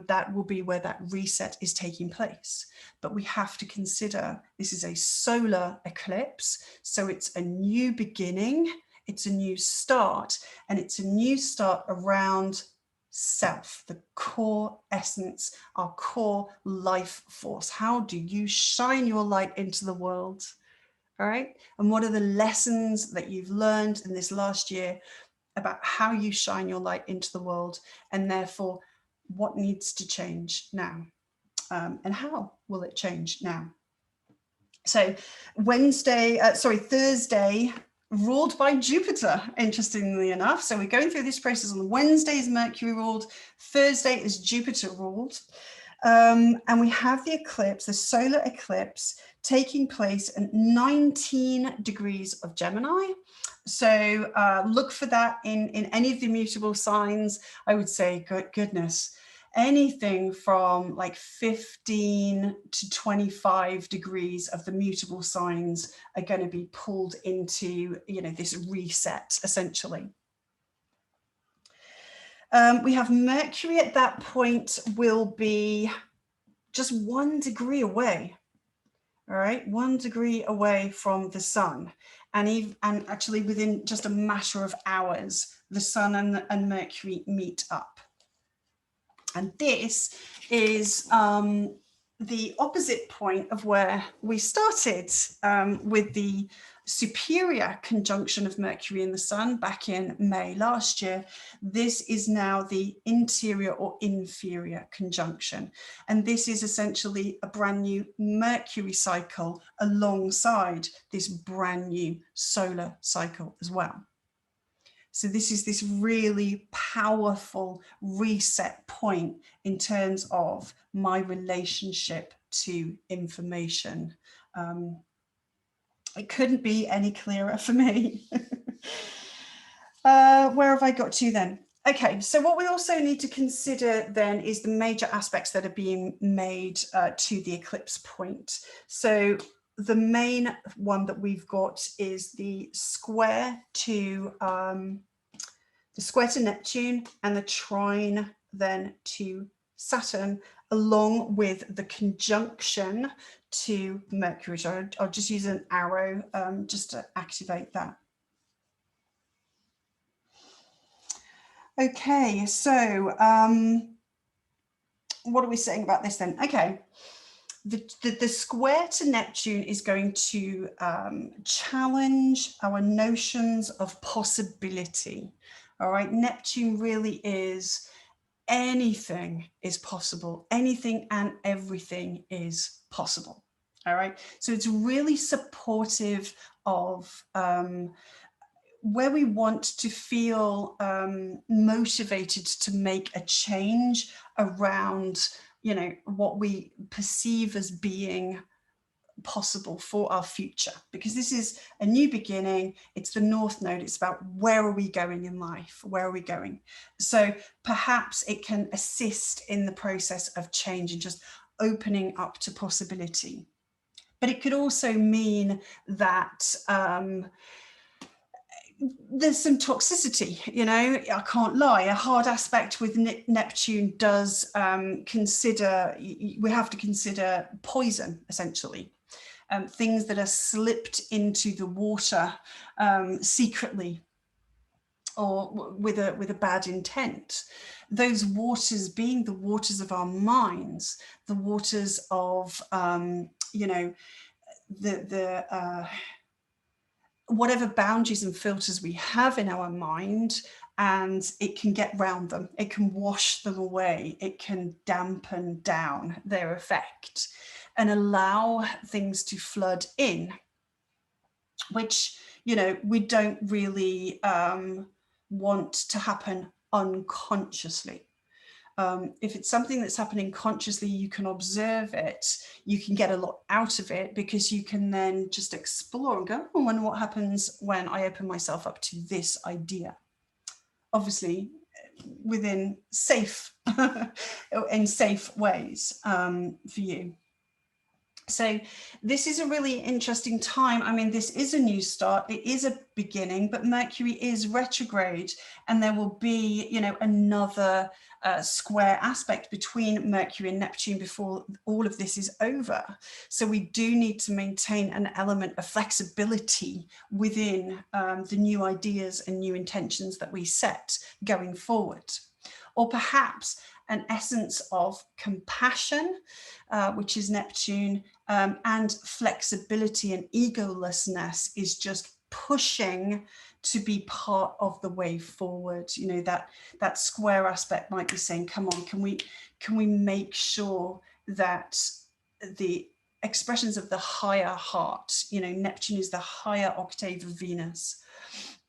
that will be where that reset is taking place. But we have to consider this is a solar eclipse. So it's a new beginning. It's a new start. And it's a new start around self, the core essence, our core life force. How do you shine your light into the world? All right. And what are the lessons that you've learned in this last year about how you shine your light into the world, and therefore what needs to change now, and how will it change now? So Thursday, ruled by Jupiter, interestingly enough. So we're going through this process on Wednesday is Mercury ruled, Thursday is Jupiter ruled. And we have the eclipse, the solar eclipse, taking place at 19 degrees of Gemini. So look for that in any of the mutable signs. I would say, goodness, anything from like 15 to 25 degrees of the mutable signs are going to be pulled into, this reset, essentially. We have Mercury at that point will be just 1 degree away. All right, 1 degree away from the sun. And actually within just a matter of hours, the sun and Mercury meet up. And this is the opposite point of where we started with the superior conjunction of Mercury and the Sun back in May last year. This is now the interior or inferior conjunction. And this is essentially a brand new Mercury cycle alongside this brand new solar cycle as well. So this is this really powerful reset point in terms of my relationship to information. It couldn't be any clearer for me. Where have I got to then? Okay, so what we also need to consider then is the major aspects that are being made to the eclipse point. So the main one that we've got is the square to Neptune and the trine then to Saturn, along with the conjunction to Mercury. So I'll just use an arrow just to activate that. Okay, so what are we saying about this then? Okay. The square to Neptune is going to challenge our notions of possibility. All right, Neptune really is anything is possible. Anything and everything is possible. All right, so it's really supportive of where we want to feel motivated to make a change around, what we perceive as being possible for our future, because this is a new beginning. It's the North Node. It's about where are we going in life? Where are we going? So perhaps it can assist in the process of change and just opening up to possibility. But it could also mean that there's some toxicity, I can't lie. A hard aspect with Neptune does we have to consider poison, essentially. Things that are slipped into the water secretly or with a bad intent. Those waters being the waters of our minds, the waters of, whatever boundaries and filters we have in our mind, and it can get round them. It can wash them away. It can dampen down their effect and allow things to flood in, which, you know, we don't really want to happen unconsciously. If it's something that's happening consciously, you can observe it, you can get a lot out of it, because you can then just explore and go, oh, I wonder what happens when I open myself up to this idea. Obviously, within safe, in safe ways for you. So this is a really interesting time. I mean, this is a new start. It is a beginning, but Mercury is retrograde, and there will be, you know, another square aspect between Mercury and Neptune before all of this is over. So we do need to maintain an element of flexibility within the new ideas and new intentions that we set going forward. Or perhaps an essence of compassion, which is Neptune, and flexibility and egolessness is just pushing to be part of the way forward. You know, that square aspect might be saying, come on, can we make sure that the expressions of the higher heart, you know, Neptune is the higher octave of Venus,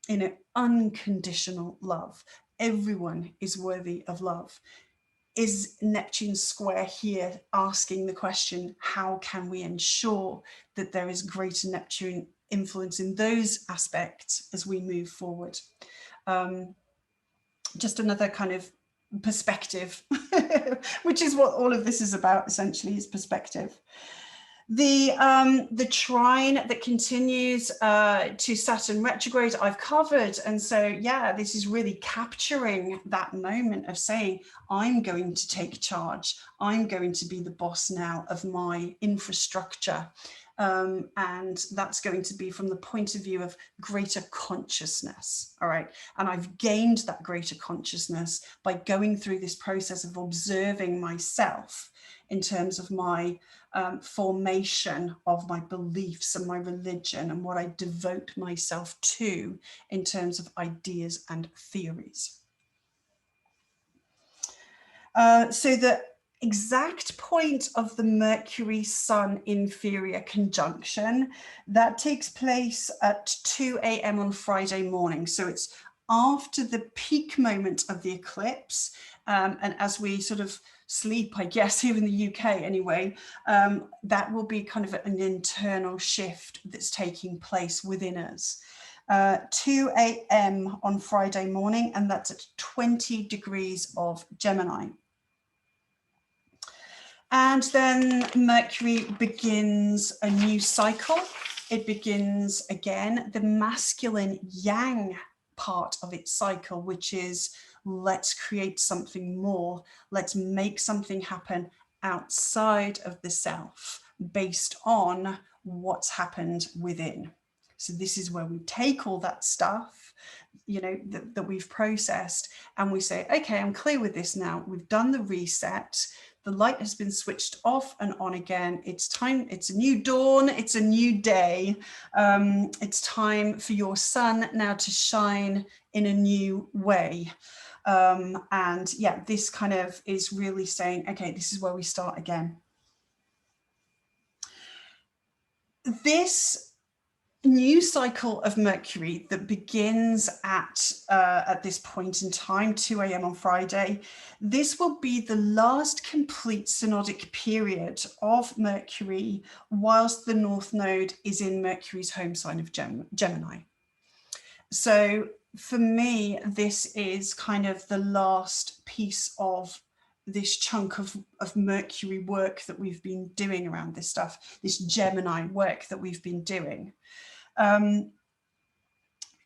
you know, unconditional love. Everyone is worthy of love. Is Neptune square here asking the question, how can we ensure that there is greater Neptune influence in those aspects as we move forward? Just another kind of perspective, which is what all of this is about, essentially, is perspective. The trine that continues to Saturn retrograde, I've covered. And so, yeah, this is really capturing that moment of saying, I'm going to take charge. I'm going to be the boss now of my infrastructure. And that's going to be from the point of view of greater consciousness. All right. And I've gained that greater consciousness by going through this process of observing myself in terms of my formation of my beliefs and my religion and what I devote myself to in terms of ideas and theories. So the exact point of the Mercury-Sun inferior conjunction, that takes place at 2 a.m. on Friday morning. So it's after the peak moment of the eclipse. And as we sort of sleep, I guess, here in the UK anyway, that will be kind of an internal shift that's taking place within us. 2 a.m. on Friday morning, and that's at 20 degrees of Gemini. And then Mercury begins a new cycle. It begins again the masculine yang part of its cycle, which is let's create something more. Let's make something happen outside of the self based on what's happened within. So this is where we take all that stuff, you know, that we've processed, and we say, okay, I'm clear with this now. We've done the reset. The light has been switched off and on again. It's time. It's a new dawn. It's a new day. It's time for your sun now to shine in a new way. And yeah, this kind of is really saying, okay, this is where we start again. This new cycle of Mercury that begins at this point in time, 2 a.m. on Friday, this will be the last complete synodic period of Mercury whilst the North Node is in Mercury's home sign of Gemini. So for me, this is kind of the last piece of this chunk of Mercury work that we've been doing around this stuff, this Gemini work that we've been doing. So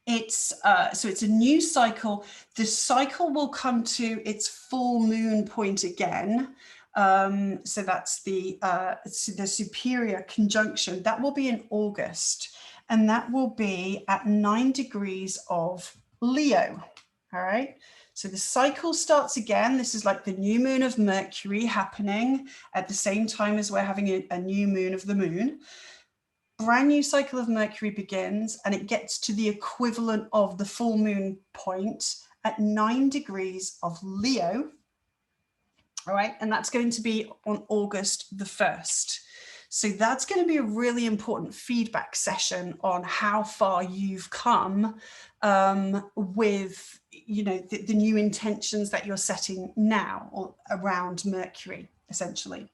it's a new cycle. The cycle will come to its full moon point again. So that's the superior conjunction. That will be in August, and that will be at 9 degrees of Leo. All right. So the cycle starts again. This is like the new moon of Mercury happening at the same time as we're having a new moon of the moon. brand new cycle of Mercury begins, and it gets to the equivalent of the full moon point at 9 degrees of Leo. All right, and that's going to be on August the 1st. So that's going to be a really important feedback session on how far you've come with, you know, the new intentions that you're setting now or around Mercury, essentially.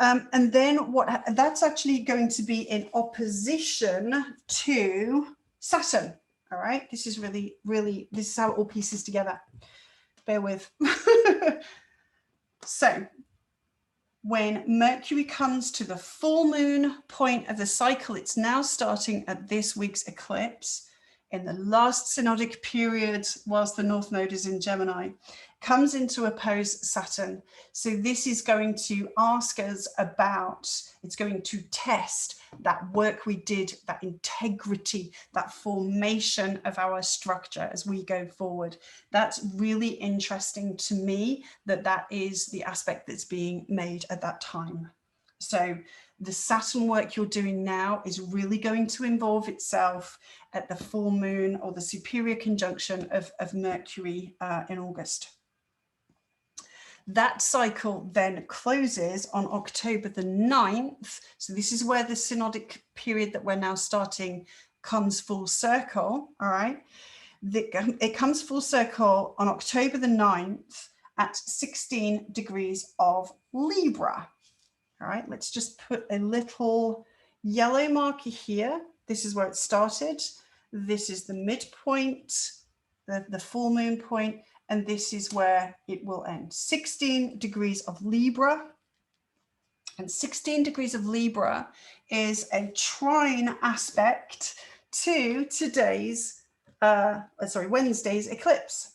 And then that's actually going to be in opposition to Saturn. All right, this is really, this is how it all pieces together. Bear with. So when Mercury comes to the full moon point of the cycle, it's now starting at this week's eclipse in the last synodic period whilst the North Node is in Gemini, comes into oppose Saturn. So this is going to ask us about, it's going to test that work we did, that integrity, that formation of our structure as we go forward. That's really interesting to me, that is the aspect that's being made at that time. So the Saturn work you're doing now is really going to involve itself at the full moon or the superior conjunction of Mercury in August. That cycle then closes on October the 9th. So this is where the synodic period that we're now starting comes full circle, all right? It comes full circle on October the 9th at 16 degrees of Libra. All right, let's just put a little yellow marker here. This is where it started. This is the midpoint, the full moon point, and this is where it will end. 16 degrees of Libra. And 16 degrees of Libra is a trine aspect to today's, Wednesday's eclipse,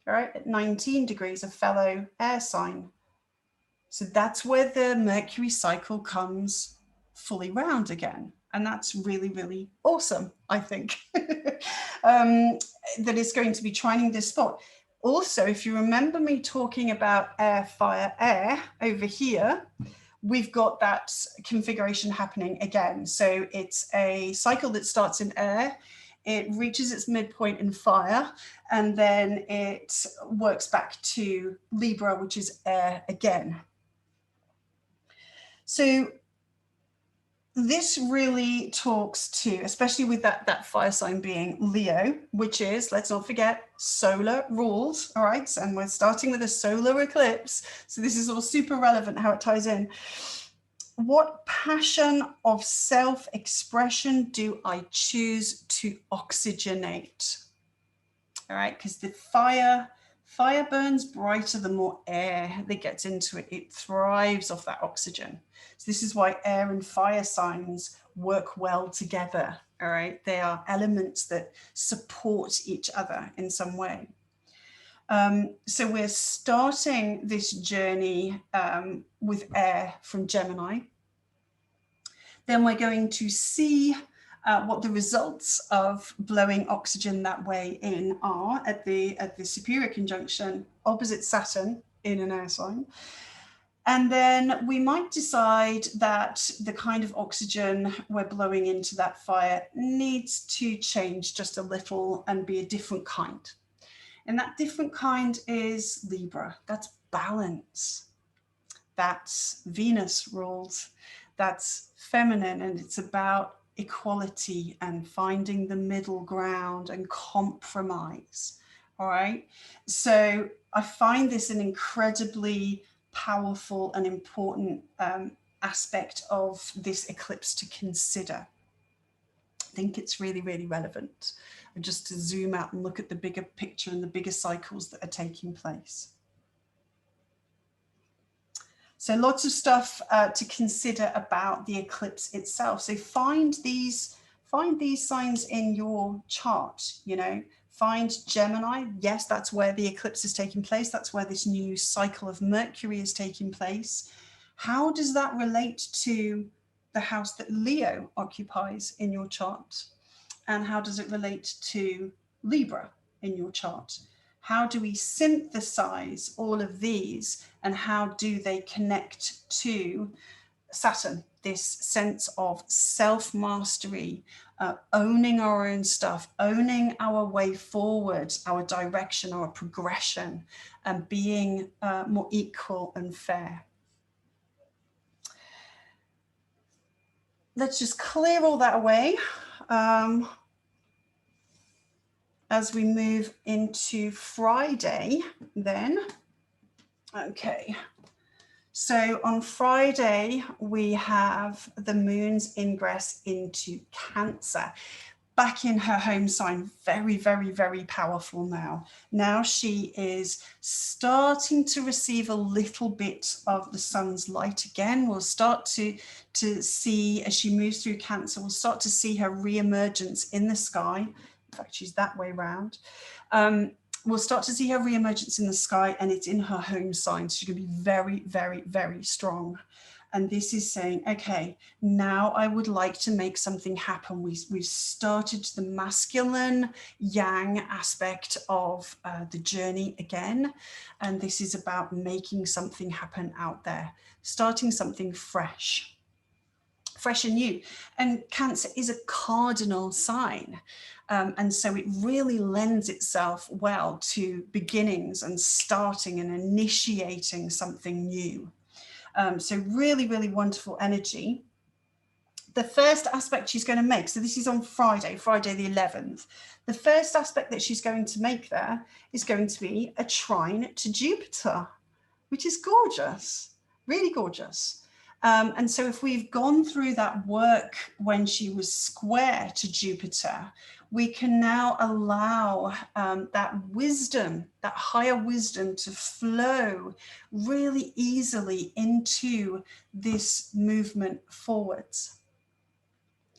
all right, at 19 degrees of fellow air sign. So that's where the Mercury cycle comes fully round again. And that's really, really awesome, I think, that it's going to be trining this spot. Also, if you remember me talking about air, fire, air over here, we've got that configuration happening again. So it's a cycle that starts in air, it reaches its midpoint in fire, and then it works back to Libra, which is air again. So this really talks to, especially with that fire sign being Leo, which is, let's not forget, solar rules, all right? And we're starting with a solar eclipse. So this is all super relevant how it ties in. What passion of self-expression do I choose to oxygenate? All right, because the fire burns brighter the more air that gets into it. It thrives off that oxygen. So this is why air and fire signs work well together, all right? They are elements that support each other in some way. So we're starting this journey with air from Gemini. Then we're going to see what the results of blowing oxygen that way in are at the superior conjunction opposite Saturn in an air sign. And then we might decide that the kind of oxygen we're blowing into that fire needs to change just a little and be a different kind. And that different kind is Libra. That's balance. That's Venus rules. That's feminine, and it's about equality and finding the middle ground and compromise. All right. So I find this an incredibly powerful and important aspect of this eclipse to consider. I think it's really, really relevant. And just to zoom out and look at the bigger picture and the bigger cycles that are taking place. So lots of stuff to consider about the eclipse itself. So find these signs in your chart, you know. Find Gemini. Yes, that's where the eclipse is taking place. That's where this new cycle of Mercury is taking place. How does that relate to the house that Leo occupies in your chart? And how does it relate to Libra in your chart? How do we synthesize all of these, and how do they connect to Saturn, this sense of self-mastery, owning our own stuff, owning our way forward, our direction, our progression, and being more equal and fair. Let's just clear all that away as we move into Friday then. Okay. So on Friday, we have the moon's ingress into Cancer, back in her home sign. Very, very, very powerful now. Now she is starting to receive a little bit of the sun's light again. We'll start to see, as she moves through Cancer, we'll start to see her re-emergence in the sky. In fact, she's that way round. We'll start to see her re-emergence in the sky, and it's in her home sign. So she's going to be very, very, very strong. And this is saying, okay, now I would like to make something happen. We've started the masculine yang aspect of the journey again. And this is about making something happen out there, starting something fresh and new. And Cancer is a cardinal sign. And so it really lends itself well to beginnings and starting and initiating something new. So really, really wonderful energy. The first aspect she's going to make, so this is on Friday the 11th. The first aspect that she's going to make there is going to be a trine to Jupiter, which is gorgeous, really gorgeous. And so if we've gone through that work when she was square to Jupiter, we can now allow that wisdom, that higher wisdom, to flow really easily into this movement forwards.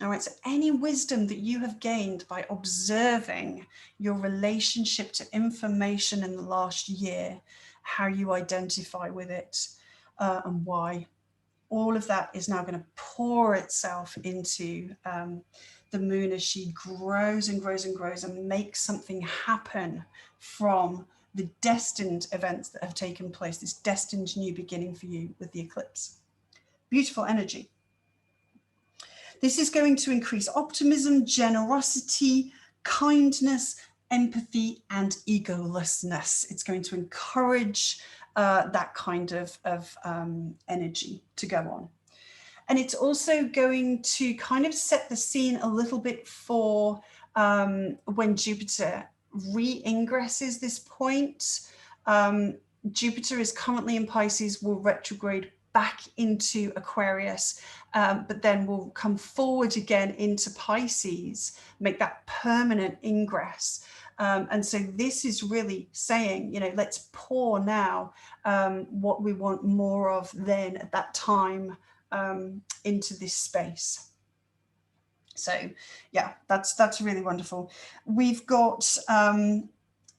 All right, so any wisdom that you have gained by observing your relationship to information in the last year, how you identify with it, and why, all of that is now going to pour itself into the moon as she grows and grows and grows and makes something happen from the destined events that have taken place, this destined new beginning for you with the eclipse. Beautiful energy. This is going to increase optimism, generosity, kindness, empathy, and egolessness. It's going to encourage that kind of energy to go on. And it's also going to kind of set the scene a little bit for when Jupiter re-ingresses this point. Jupiter is currently in Pisces, will retrograde back into Aquarius, but then will come forward again into Pisces, make that permanent ingress. And so this is really saying, you know, let's pour now what we want more of then at that time into this space. So yeah, that's really wonderful. We've got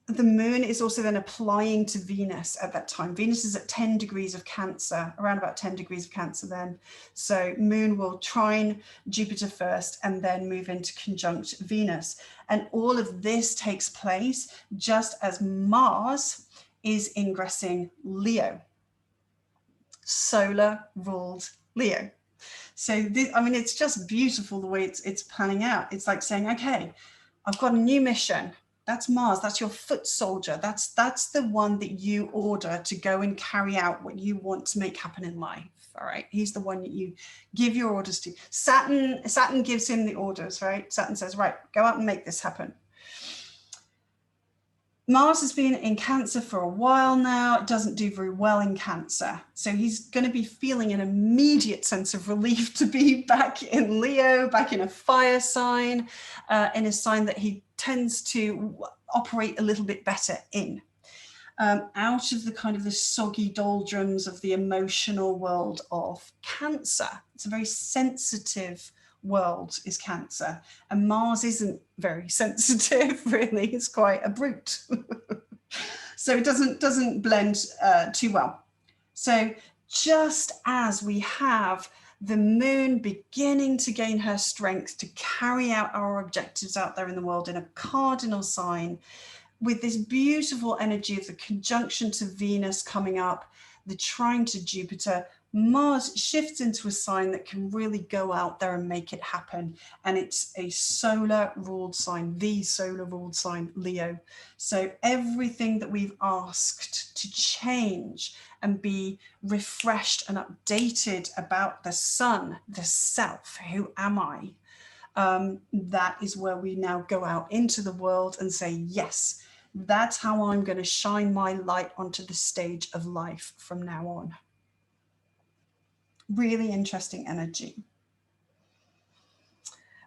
the moon is also then applying to Venus at that time. Venus is at 10 degrees of Cancer, around about 10 degrees of Cancer then. So moon will trine Jupiter first and then move into conjunct Venus. And all of this takes place just as Mars is ingressing Leo. Solar ruled Leo. So this, I mean, it's just beautiful the way it's planning out. It's like saying, okay, I've got a new mission. That's Mars, that's your foot soldier. That's the one that you order to go and carry out what you want to make happen in life. All right, he's the one that you give your orders to. Saturn gives him the orders, right? Saturn says, right, go out and make this happen. Mars has been in Cancer for a while now. It doesn't do very well in Cancer. So he's going to be feeling an immediate sense of relief to be back in Leo, back in a fire sign, in a sign that he tends to operate a little bit better in. Out of the kind of the soggy doldrums of the emotional world of Cancer. It's a very sensitive world, is Cancer, and Mars isn't very sensitive, really. It's quite a brute. So it doesn't blend too well. So just as we have the moon beginning to gain her strength to carry out our objectives out there in the world in a cardinal sign, with this beautiful energy of the conjunction to Venus coming up, the trine to Jupiter, Mars shifts into a sign that can really go out there and make it happen. And it's a solar ruled sign, the solar ruled sign, Leo. So everything that we've asked to change and be refreshed and updated about the sun, the self, who am I? That is where we now go out into the world and say, yes, that's how I'm going to shine my light onto the stage of life from now on. Really interesting energy.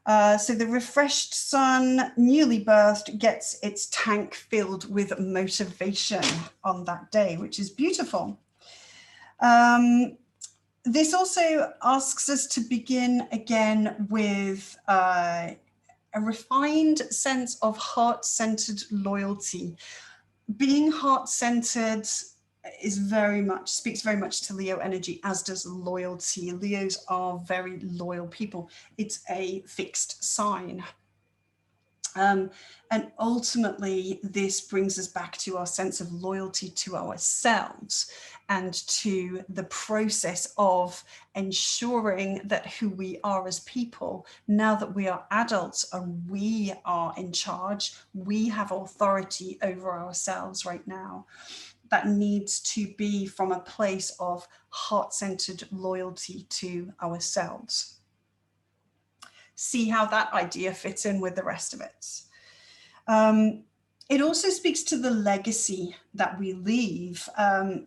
So the refreshed sun, newly birthed, gets its tank filled with motivation on that day, which is beautiful. This also asks us to begin again with a refined sense of heart-centered loyalty. Being heart-centered speaks very much to Leo energy, as does loyalty. Leos are very loyal people. It's a fixed sign. And ultimately, this brings us back to our sense of loyalty to ourselves and to the process of ensuring that who we are as people, now that we are adults and we are in charge, we have authority over ourselves right now. That needs to be from a place of heart-centered loyalty to ourselves. See how that idea fits in with the rest of it. It also speaks to the legacy that we leave. And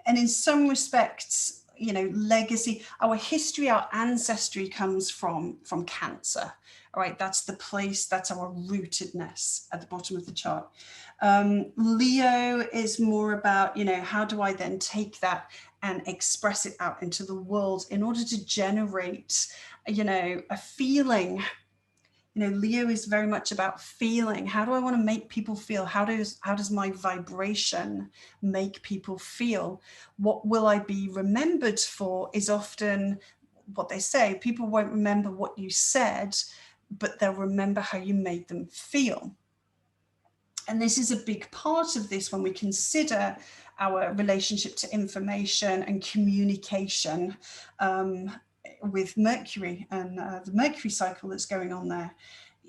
in some respects, you know, legacy, our history, our ancestry comes from Cancer. All right, that's the place, that's our rootedness at the bottom of the chart. Leo is more about, you know, how do I then take that and express it out into the world in order to generate, you know, a feeling. You know, Leo is very much about feeling. How do I want to make people feel? How does my vibration make people feel? What will I be remembered for is often what they say. People won't remember what you said, but they'll remember how you made them feel. And this is a big part of this when we consider our relationship to information and communication with Mercury and the Mercury cycle that's going on there.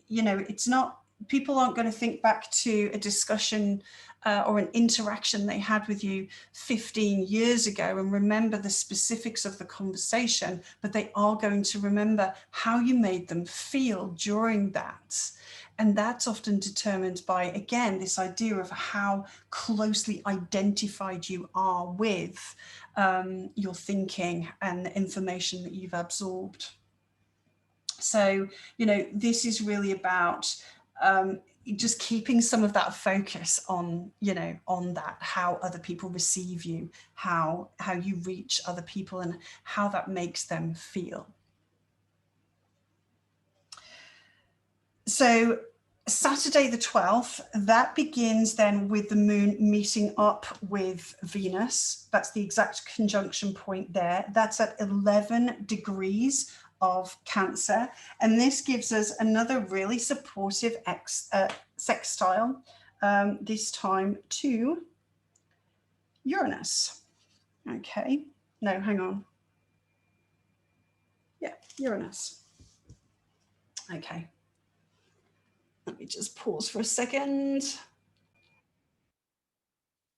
You know, it's not, people aren't going to think back to a discussion or an interaction they had with you 15 years ago and remember the specifics of the conversation, but they are going to remember how you made them feel during that. And that's often determined by, again, this idea of how closely identified you are with your thinking and the information that you've absorbed. So, you know, this is really about just keeping some of that focus on, you know, on that, how other people receive you, how you reach other people and how that makes them feel. So Saturday the 12th, that begins then with the moon meeting up with Venus. That's the exact conjunction point there. That's at 11 degrees of Cancer. And this gives us another really supportive sextile, this time to Uranus. Okay, no, hang on. Yeah, Uranus. Okay. Let me just pause for a second.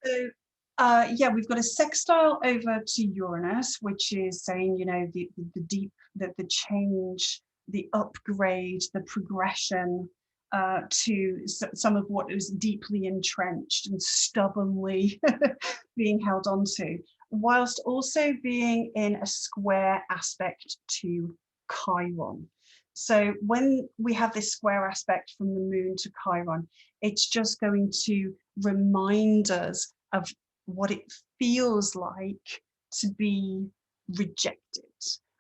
So, yeah, we've got a sextile over to Uranus, which is saying, you know, the deep, the change, the upgrade, the progression to some of what is deeply entrenched and stubbornly being held onto, whilst also being in a square aspect to Chiron. So when we have this square aspect from the moon to Chiron, it's just going to remind us of what it feels like to be rejected,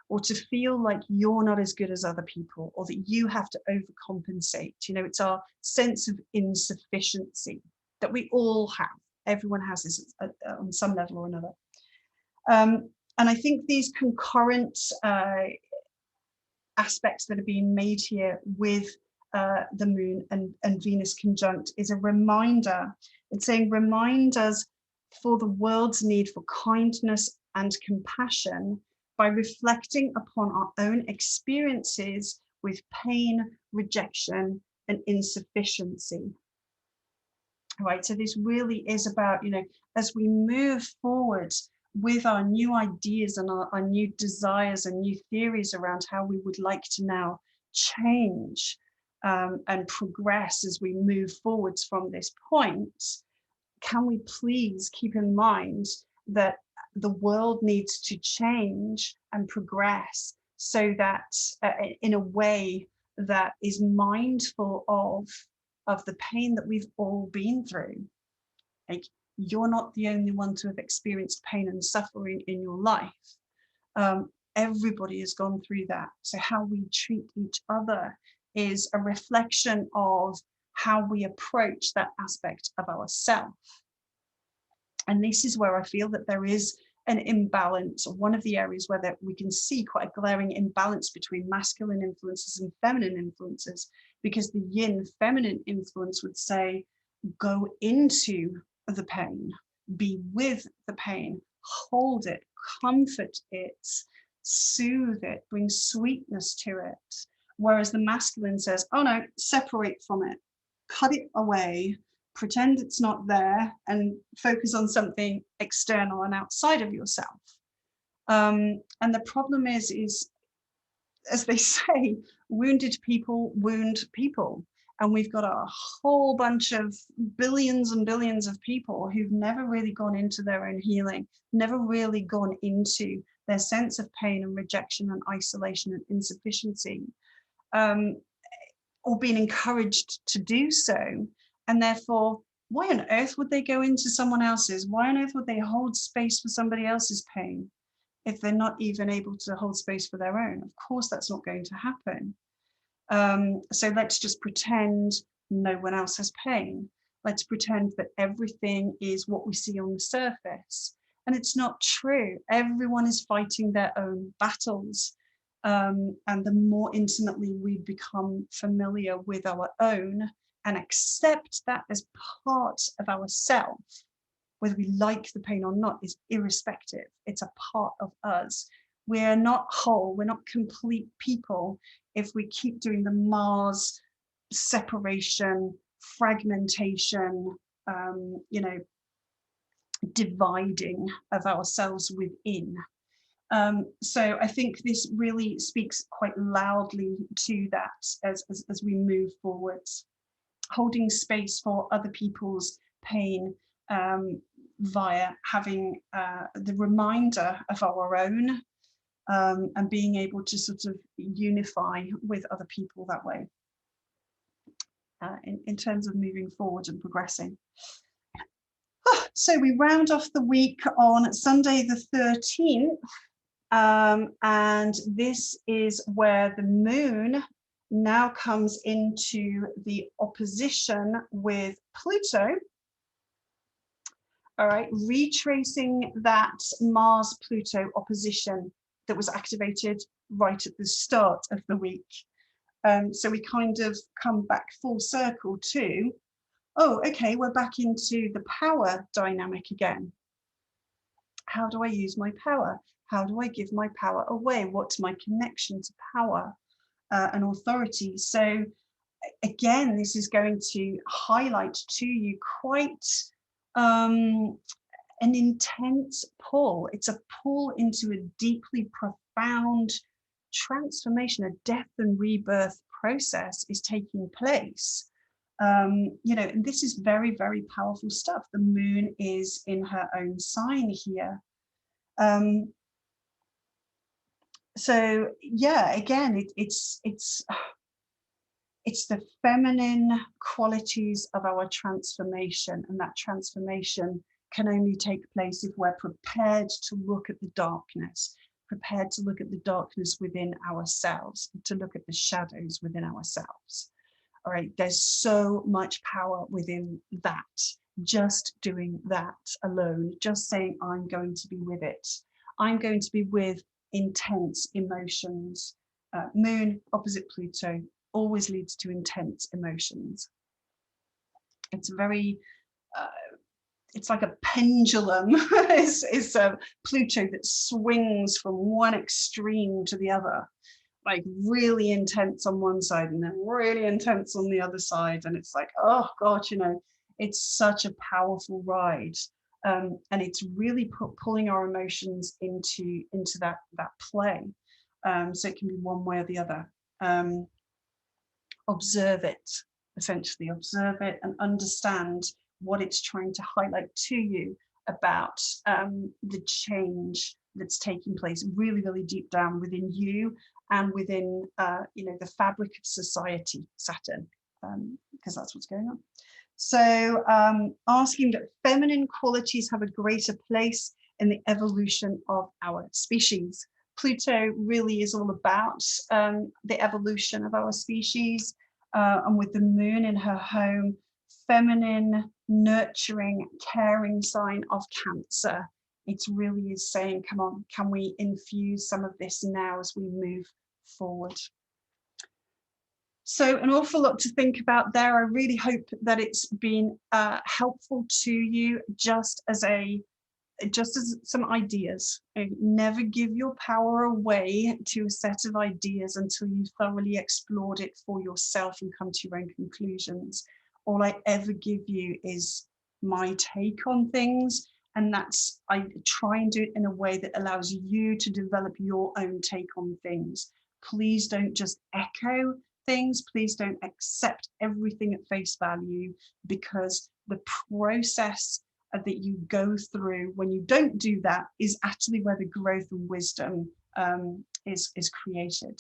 or to feel like you're not as good as other people, or that you have to overcompensate. You know, it's our sense of insufficiency that we all have. Everyone has this on some level or another. And I think these concurrent aspects that are being made here with the moon and Venus conjunct is a reminder. It's saying, remind us for the world's need for kindness and compassion by reflecting upon our own experiences with pain, rejection, and insufficiency. Right, so this really is about, as we move forward with our new ideas and our new desires and new theories around how we would like to now change and progress as we move forwards from this point, can we please keep in mind that the world needs to change and progress so that in a way that is mindful of the pain that we've all been through. Like, you're not the only one to have experienced pain and suffering in your life. Everybody has gone through that. So how we treat each other is a reflection of how we approach that aspect of ourselves. And this is where I feel that there is an imbalance, or one of the areas where we can see quite a glaring imbalance between masculine influences and feminine influences, because the yin feminine influence would say, go into the pain, be with the pain, hold it, comfort it, soothe it, bring sweetness to it. Whereas the masculine says, oh no, separate from it, cut it away, pretend it's not there, and focus on something external and outside of yourself. And the problem is, as they say, wounded people wound people. And we've got a whole bunch of billions and billions of people who've never really gone into their own healing, never really gone into their sense of pain and rejection and isolation and insufficiency, or been encouraged to do so. And therefore, why on earth would they go into someone else's? Why on earth would they hold space for somebody else's pain if they're not even able to hold space for their own? Of course, that's not going to happen. So let's just pretend no one else has pain. Let's pretend that everything is what we see on the surface. And it's not true. Everyone is fighting their own battles. And the more intimately we become familiar with our own and accept that as part of ourselves, whether we like the pain or not is irrespective. It's a part of us. We're not whole, we're not complete people if we keep doing the Mars separation, fragmentation, dividing of ourselves within. So I think this really speaks quite loudly to that as we move forwards. Holding space for other people's pain via having the reminder of our own, and being able to sort of unify with other people that way, in terms of moving forward and progressing. So we round off the week on Sunday the 13th, and this is where the moon now comes into the opposition with Pluto. All right, retracing that Mars-Pluto opposition that was activated right at the start of the week. So we kind of come back full circle to, oh, okay, we're back into the power dynamic again. How do I use my power? How do I give my power away? What's my connection to power and authority? So again, this is going to highlight to you quite an intense pull. It's a pull into a deeply profound transformation. A death and rebirth process is taking place. And this is very, very powerful stuff. The moon is in her own sign here. So yeah, again, it's the feminine qualities of our transformation, and that transformation can only take place if we're prepared to look at the darkness, prepared to look at the darkness within ourselves, to look at the shadows within ourselves. All right, there's so much power within that. Just doing that alone, just saying, I'm going to be with it. I'm going to be with intense emotions. Moon opposite Pluto always leads to intense emotions. It's very, it's like a pendulum. is Pluto that swings from one extreme to the other, like really intense on one side and then really intense on the other side. And it's like, oh God, you know, it's such a powerful ride. And it's really pulling our emotions into that play. So it can be one way or the other. Observe it, essentially observe it and understand what it's trying to highlight to you about the change that's taking place really, really deep down within you and within, you know, the fabric of society, Saturn, because that's what's going on. So asking that feminine qualities have a greater place in the evolution of our species. Pluto really is all about the evolution of our species, and with the moon in her home, feminine, nurturing, caring sign of Cancer. It really is saying, come on, can we infuse some of this now as we move forward? So an awful lot to think about there. I really hope that it's been helpful to you, just as some ideas. Never give your power away to a set of ideas until you've thoroughly explored it for yourself and come to your own conclusions. All I ever give you is my take on things, and that's, I try and do it in a way that allows you to develop your own take on things. Please don't just echo things. Please don't accept everything at face value, because the process that you go through when you don't do that is actually where the growth and wisdom is created.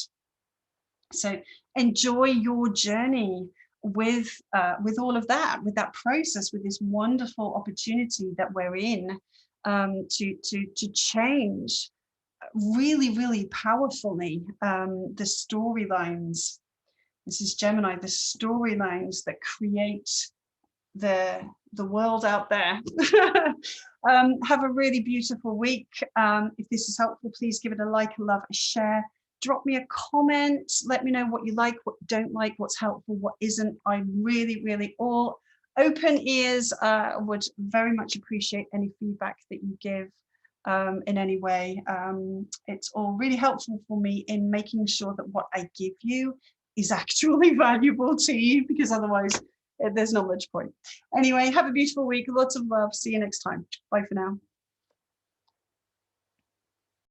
So enjoy your journey with all of that, with that process, with this wonderful opportunity that we're in, to change really, really powerfully the storylines. This is Gemini, the storylines that create the world out there. Have a really beautiful week. If this is helpful, please give it a like, a love, a share. Drop me a comment. Let me know what you like, what you don't like, what's helpful, what isn't. I really, really, all open ears. Would very much appreciate any feedback that you give in any way. It's all really helpful for me in making sure that what I give you is actually valuable to you, because otherwise there's not much point. Anyway, have a beautiful week. Lots of love. See you next time. Bye for now.